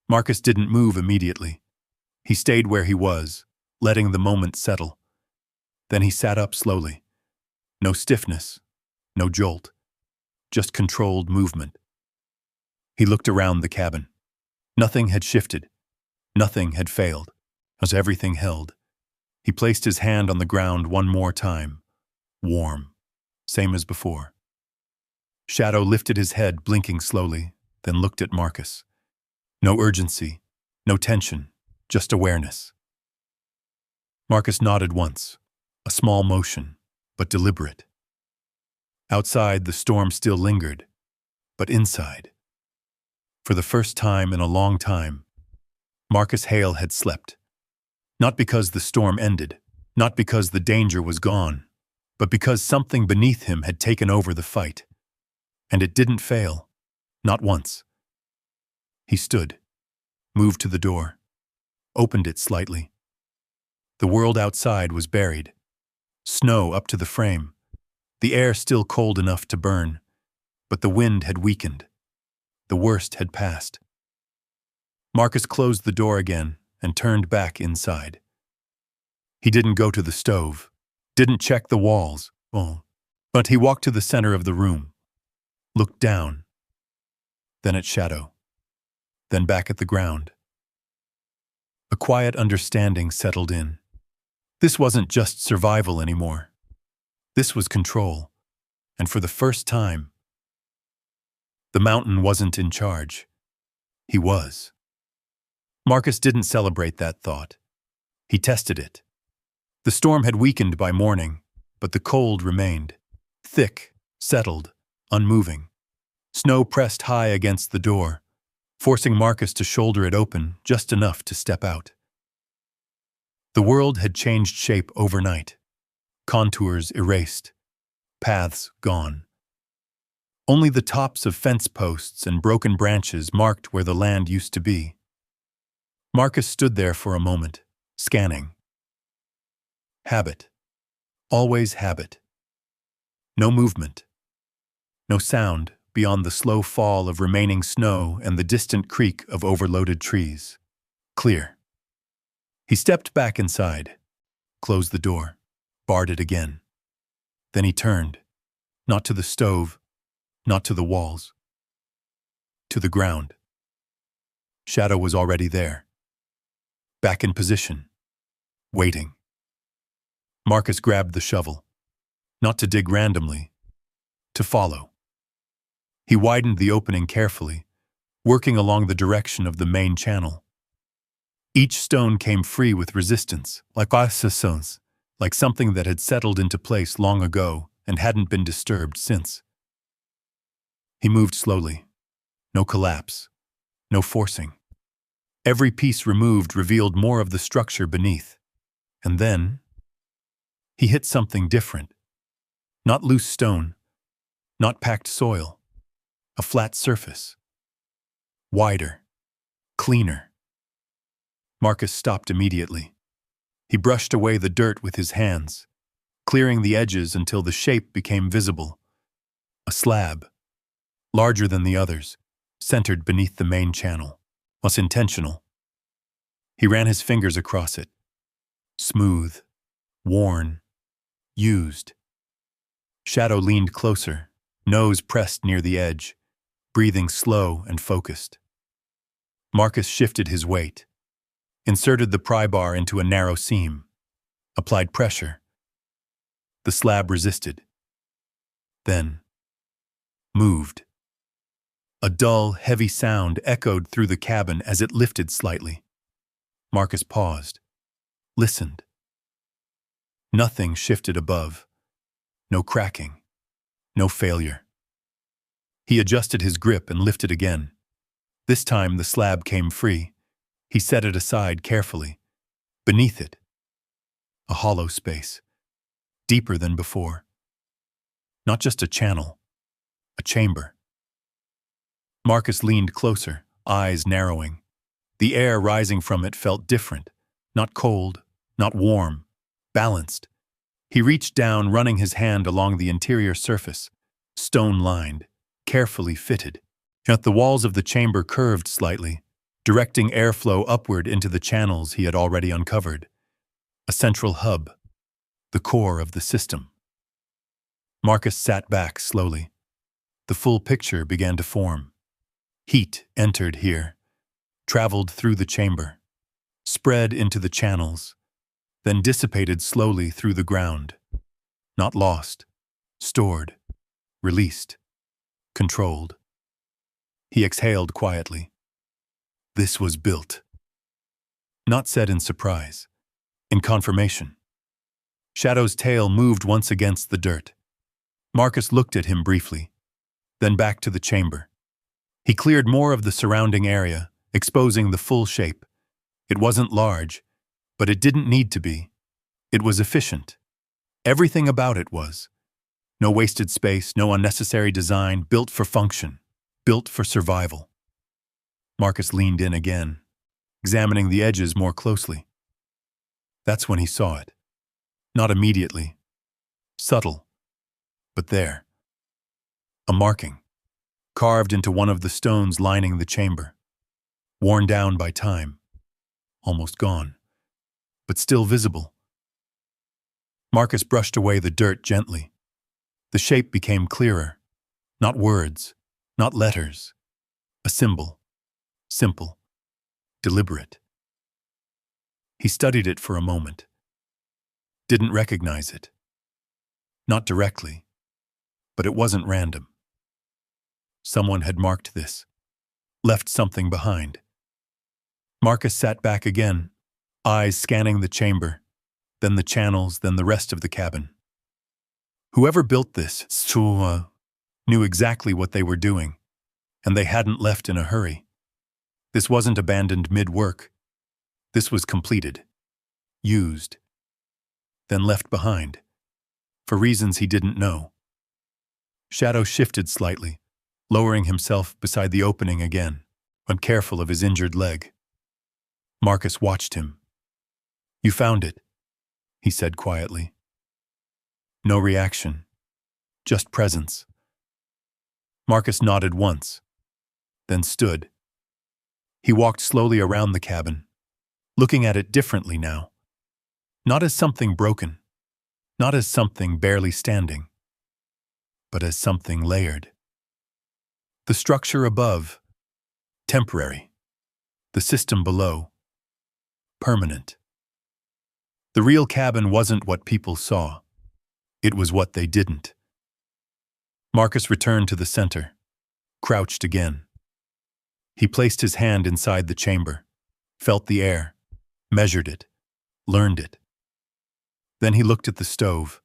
Marcus didn't move immediately. He stayed where he was, letting the moment settle. Then he sat up slowly. No stiffness, no jolt, just controlled movement. He looked around the cabin. Nothing had shifted. Nothing had failed, as everything held. He placed his hand on the ground one more time. Warm, same as before. Shadow lifted his head, blinking slowly, then looked at Marcus. No urgency, no tension, just awareness. Marcus nodded once, a small motion, but deliberate. Outside, the storm still lingered, but inside, for the first time in a long time, Marcus Hale had slept. Not because the storm ended, not because the danger was gone, but because something beneath him had taken over the fight. And it didn't fail, not once. He stood, moved to the door, opened it slightly. The world outside was buried. Snow up to the frame, the air still cold enough to burn, but the wind had weakened. The worst had passed. Marcus closed the door again and turned back inside. He didn't go to the stove, didn't check the walls, but he walked to the center of the room, looked down, then at Shadow, then back at the ground. A quiet understanding settled in. This wasn't just survival anymore. This was control. And for the first time, the mountain wasn't in charge. He was. Marcus didn't celebrate that thought. He tested it. The storm had weakened by morning, but the cold remained. Thick, settled, unmoving. Snow pressed high against the door, forcing Marcus to shoulder it open just enough to step out. The world had changed shape overnight. Contours erased. Paths gone. Only the tops of fence posts and broken branches marked where the land used to be. Marcus stood there for a moment, scanning. Habit. Always habit. No movement. No sound beyond the slow fall of remaining snow and the distant creak of overloaded trees. Clear. He stepped back inside, closed the door, barred it again. Then he turned, not to the stove, not to the walls, to the ground. Shadow was already there, back in position, waiting. Marcus grabbed the shovel, not to dig randomly, to follow. He widened the opening carefully, working along the direction of the main channel. Each stone came free with resistance, like something that had settled into place long ago and hadn't been disturbed since. He moved slowly. No collapse. No forcing. Every piece removed revealed more of the structure beneath. And then, he hit something different. Not loose stone. Not packed soil. A flat surface. Wider. Cleaner. Marcus stopped immediately. He brushed away the dirt with his hands, clearing the edges until the shape became visible. A slab, larger than the others, centered beneath the main channel, was intentional. He ran his fingers across it. Smooth, worn, used. Shadow leaned closer, nose pressed near the edge, breathing slow and focused. Marcus shifted his weight, inserted the pry bar into a narrow seam, applied pressure. The slab resisted. Then, moved. A dull, heavy sound echoed through the cabin as it lifted slightly. Marcus paused, listened. Nothing shifted above. No cracking. No failure. He adjusted his grip and lifted again. This time the slab came free. He set it aside carefully. Beneath it, a hollow space, deeper than before. Not just a channel, a chamber. Marcus leaned closer, eyes narrowing. The air rising from it felt different, not cold, not warm, balanced. He reached down, running his hand along the interior surface, stone-lined, carefully fitted. Yet the walls of the chamber curved slightly, directing airflow upward into the channels he had already uncovered. A central hub, the core of the system. Marcus sat back slowly. The full picture began to form. Heat entered here, traveled through the chamber, spread into the channels, then dissipated slowly through the ground. Not lost, stored, released, controlled. He exhaled quietly. This was built. Not said in surprise, in confirmation. Shadow's tail moved once against the dirt. Marcus looked at him briefly, then back to the chamber. He cleared more of the surrounding area, exposing the full shape. It wasn't large, but it didn't need to be. It was efficient. Everything about it was. No wasted space, no unnecessary design, built for function, built for survival. Marcus leaned in again, examining the edges more closely. That's when he saw it. Not immediately. Subtle. But there. A marking, carved into one of the stones lining the chamber. Worn down by time. Almost gone. But still visible. Marcus brushed away the dirt gently. The shape became clearer. Not words, not letters. A symbol. Simple. Deliberate. He studied it for a moment. didn't recognize it. Not directly, but it wasn't random. Someone had marked this, left something behind. Marcus sat back again, eyes scanning the chamber, then the channels, then the rest of the cabin. Whoever built this knew exactly what they were doing, and they hadn't left in a hurry. This wasn't abandoned mid-work. This was completed, used, then left behind, for reasons he didn't know. Shadow shifted slightly, lowering himself beside the opening again, uncareful of his injured leg. Marcus watched him. "You found it," he said quietly. No reaction, just presence. Marcus nodded once, then stood. He walked slowly around the cabin, looking at it differently now. Not as something broken, not as something barely standing, but as something layered. The structure above, temporary. The system below, permanent. The real cabin wasn't what people saw. It was what they didn't. Marcus returned to the center, crouched again. He placed his hand inside the chamber, felt the air, measured it, learned it. Then he looked at the stove,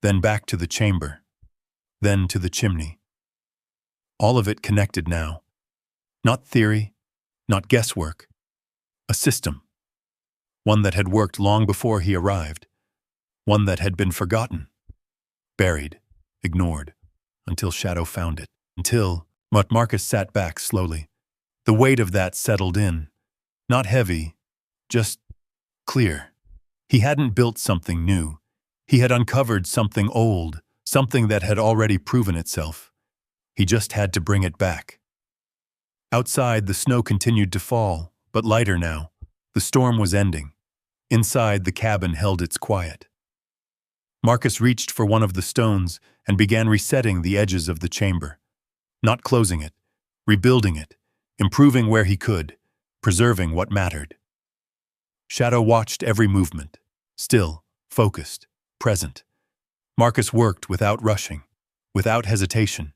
then back to the chamber, then to the chimney. All of it connected now. Not theory, not guesswork. A system. One that had worked long before he arrived. One that had been forgotten, buried, ignored, until Shadow found it. But Marcus sat back slowly. The weight of that settled in. Not heavy, just clear. He hadn't built something new. He had uncovered something old, something that had already proven itself. He just had to bring it back. Outside, the snow continued to fall, but lighter now. The storm was ending. Inside, the cabin held its quiet. Marcus reached for one of the stones and began resetting the edges of the chamber. Not closing it, rebuilding it, improving where he could, preserving what mattered. Shadow watched every movement, still, focused, present. Marcus worked without rushing, without hesitation.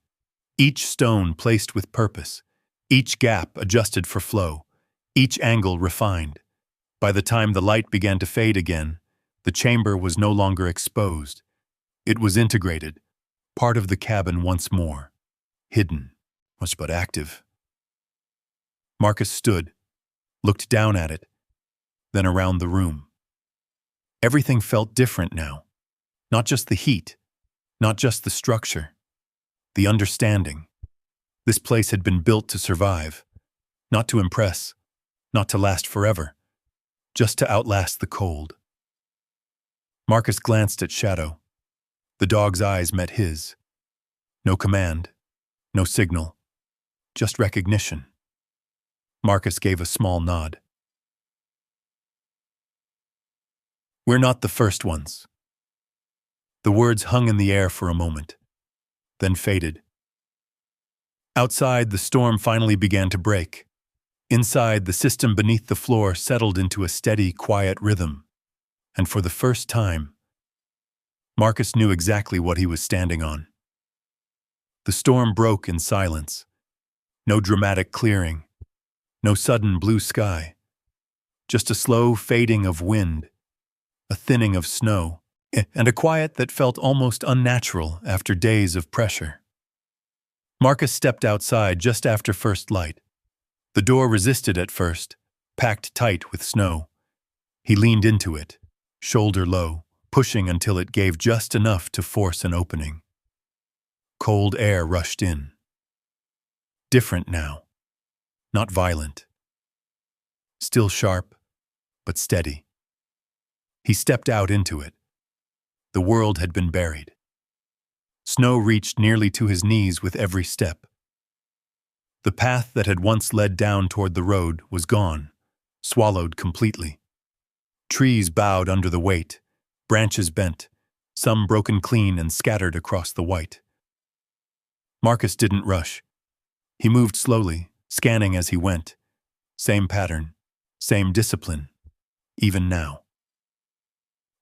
Each stone placed with purpose, each gap adjusted for flow, each angle refined. By the time the light began to fade again, the chamber was no longer exposed. It was integrated, part of the cabin once more, hidden, much but active. Marcus stood, looked down at it, then around the room. Everything felt different now. Not just the heat, not just the structure, the understanding. This place had been built to survive, not to impress, not to last forever, just to outlast the cold. Marcus glanced at Shadow. The dog's eyes met his. No command, no signal, just recognition. Marcus gave a small nod. "We're not the first ones." The words hung in the air for a moment, then faded. Outside, the storm finally began to break. Inside, the system beneath the floor settled into a steady, quiet rhythm. And for the first time, Marcus knew exactly what he was standing on. The storm broke in silence. No dramatic clearing, no sudden blue sky, just a slow fading of wind, a thinning of snow, and a quiet that felt almost unnatural after days of pressure. Marcus stepped outside just after first light. The door resisted at first, packed tight with snow. He leaned into it, shoulder low, pushing until it gave just enough to force an opening. Cold air rushed in. Different now. Not violent. Still sharp, but steady. He stepped out into it. The world had been buried. Snow reached nearly to his knees with every step. The path that had once led down toward the road was gone, swallowed completely. Trees bowed under the weight, branches bent, some broken clean and scattered across the white. Marcus didn't rush. He moved slowly, scanning as he went. Same pattern, same discipline, even now.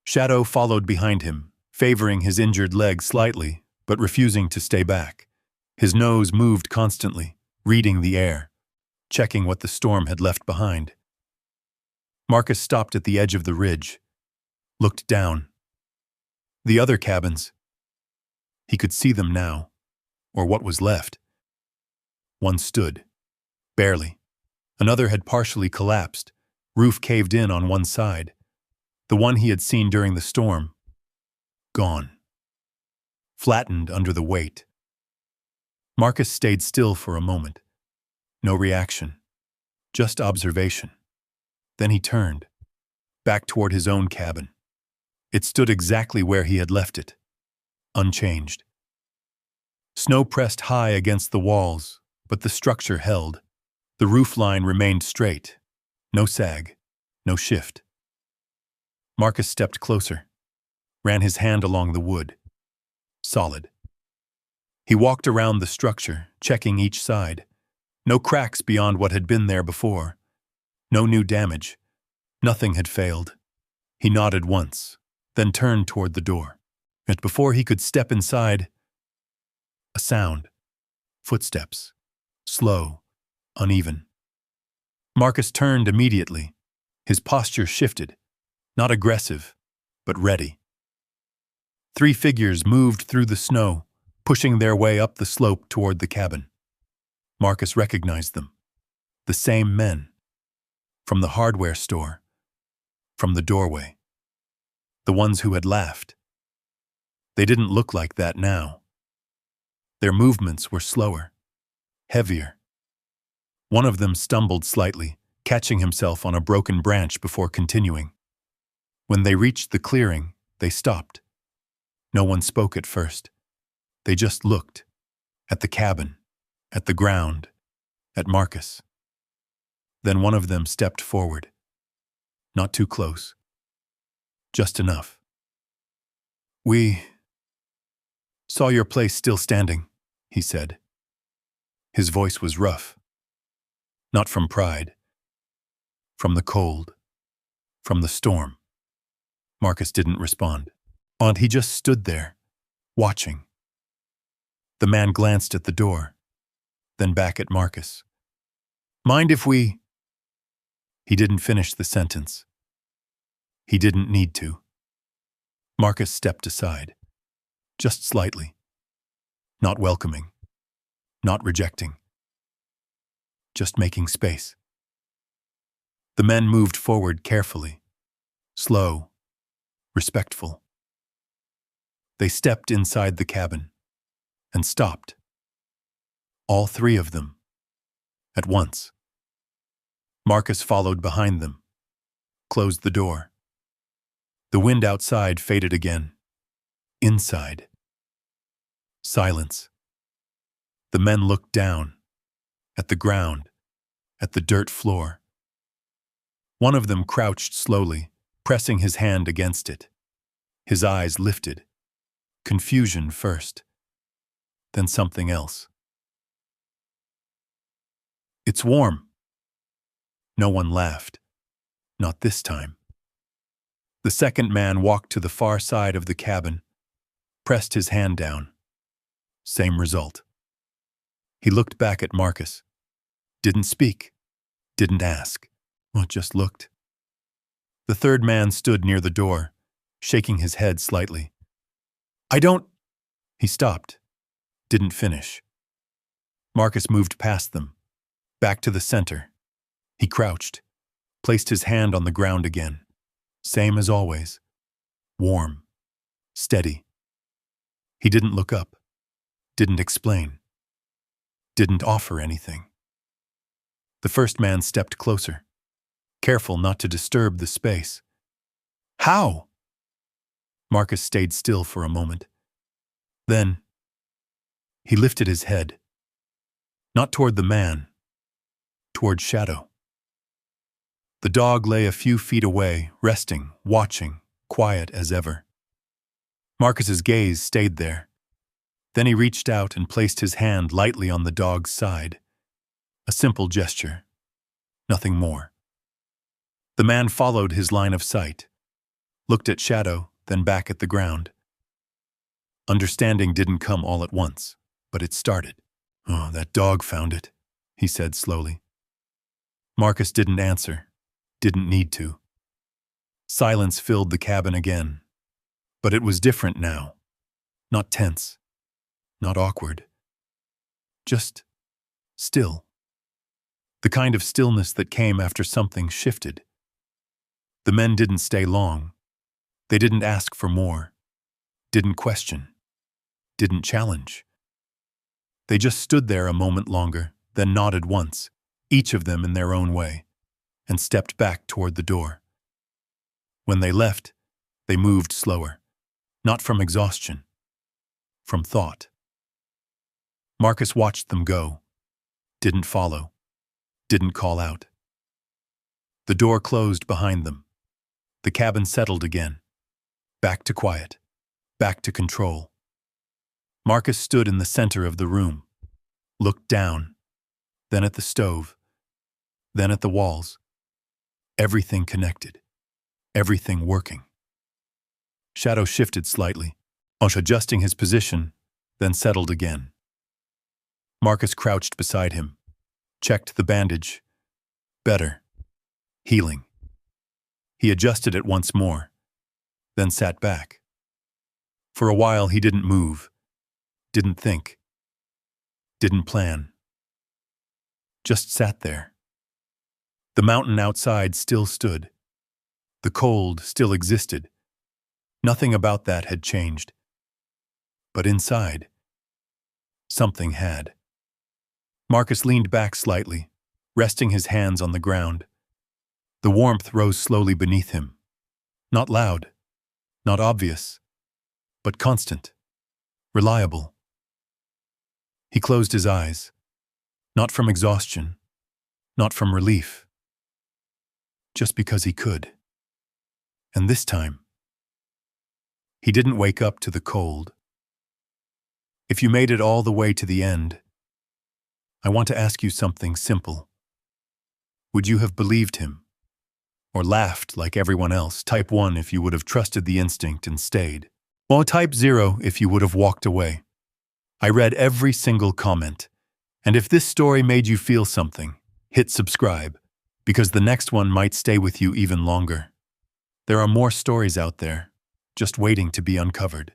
Shadow followed behind him, favoring his injured leg slightly, but refusing to stay back. His nose moved constantly, reading the air, checking what the storm had left behind. Marcus stopped at the edge of the ridge, looked down. The other cabins. He could see them now, or what was left. One stood, barely. Another had partially collapsed, roof caved in on one side. The one he had seen during the storm, gone. Flattened under the weight. Marcus stayed still for a moment. No reaction, just observation. Then he turned, back toward his own cabin. It stood exactly where he had left it, unchanged. Snow pressed high against the walls, but the structure held. The roof line remained straight. No sag, no shift. Marcus stepped closer, ran his hand along the wood. Solid. He walked around the structure, checking each side. No cracks beyond what had been there before. No new damage. Nothing had failed. He nodded once, then turned toward the door. Yet before he could step inside, a sound. Footsteps. Slow, uneven. Marcus turned immediately. His posture shifted. Not aggressive, but ready. 3 figures moved through the snow, pushing their way up the slope toward the cabin. Marcus recognized them. The same men. From the hardware store. From the doorway. The ones who had laughed. They didn't look like that now. Their movements were slower, heavier. One of them stumbled slightly, catching himself on a broken branch before continuing. When they reached the clearing, they stopped. No one spoke at first. They just looked. At the cabin, at the ground, at Marcus. Then one of them stepped forward. Not too close. Just enough. "We saw your place still standing," he said. His voice was rough. Not from pride. From the cold. From the storm. Marcus didn't respond. He just stood there, watching. The man glanced at the door, then back at Marcus. "Mind if we—" He didn't finish the sentence. He didn't need to. Marcus stepped aside, just slightly. Not welcoming, not rejecting. Just making space. The men moved forward carefully, slow, respectful. They stepped inside the cabin and stopped. All 3 of them, at once. Marcus followed behind them, closed the door. The wind outside faded again. Inside. Silence. The men looked down, at the ground, at the dirt floor. One of them crouched slowly, pressing his hand against it. His eyes lifted. Confusion first, then something else. "It's warm." No one laughed. Not this time. The second man walked to the far side of the cabin, pressed his hand down. Same result. He looked back at Marcus. Didn't speak. Didn't ask. Just looked. The third man stood near the door, shaking his head slightly. "I don't—" He stopped. Didn't finish. Marcus moved past them, back to the center. He crouched, placed his hand on the ground again. Same as always. Warm. Steady. He didn't look up. Didn't explain. Didn't offer anything. The first man stepped closer, careful not to disturb the space. "How?" Marcus stayed still for a moment. Then, he lifted his head. Not toward the man, toward Shadow. The dog lay a few feet away, resting, watching, quiet as ever. Marcus's gaze stayed there. Then he reached out and placed his hand lightly on the dog's side. A simple gesture. Nothing more. The man followed his line of sight. looked at Shadow, then back at the ground. Understanding didn't come all at once, but it started. "Oh, that dog found it," he said slowly. Marcus didn't answer, didn't need to. Silence filled the cabin again, but it was different now. Not tense, not awkward. Just still. The kind of stillness that came after something shifted. The men didn't stay long. They didn't ask for more, didn't question, didn't challenge. They just stood there a moment longer, then nodded once, each of them in their own way, and stepped back toward the door. When they left, they moved slower, not from exhaustion, from thought. Marcus watched them go, didn't follow, didn't call out. The door closed behind them. The cabin settled again. Back to quiet, back to control. Marcus stood in the center of the room, looked down, then at the stove, then at the walls. Everything connected, everything working. Shadow shifted slightly, adjusting his position, then settled again. Marcus crouched beside him, checked the bandage. Better. Healing. He adjusted it once more, then sat back. For a while he didn't move, didn't think, didn't plan. Just sat there. The mountain outside still stood. The cold still existed. Nothing about that had changed. But inside, something had. Marcus leaned back slightly, resting his hands on the ground. The warmth rose slowly beneath him. Not loud, not obvious, but constant, reliable. He closed his eyes, not from exhaustion, not from relief, just because he could. And this time, he didn't wake up to the cold. If you made it all the way to the end, I want to ask you something simple. Would you have believed him? Or laughed like everyone else? Type 1 if you would have trusted the instinct and stayed. Or type 0 if you would have walked away. I read every single comment. And if this story made you feel something, hit subscribe, because the next one might stay with you even longer. There are more stories out there, just waiting to be uncovered.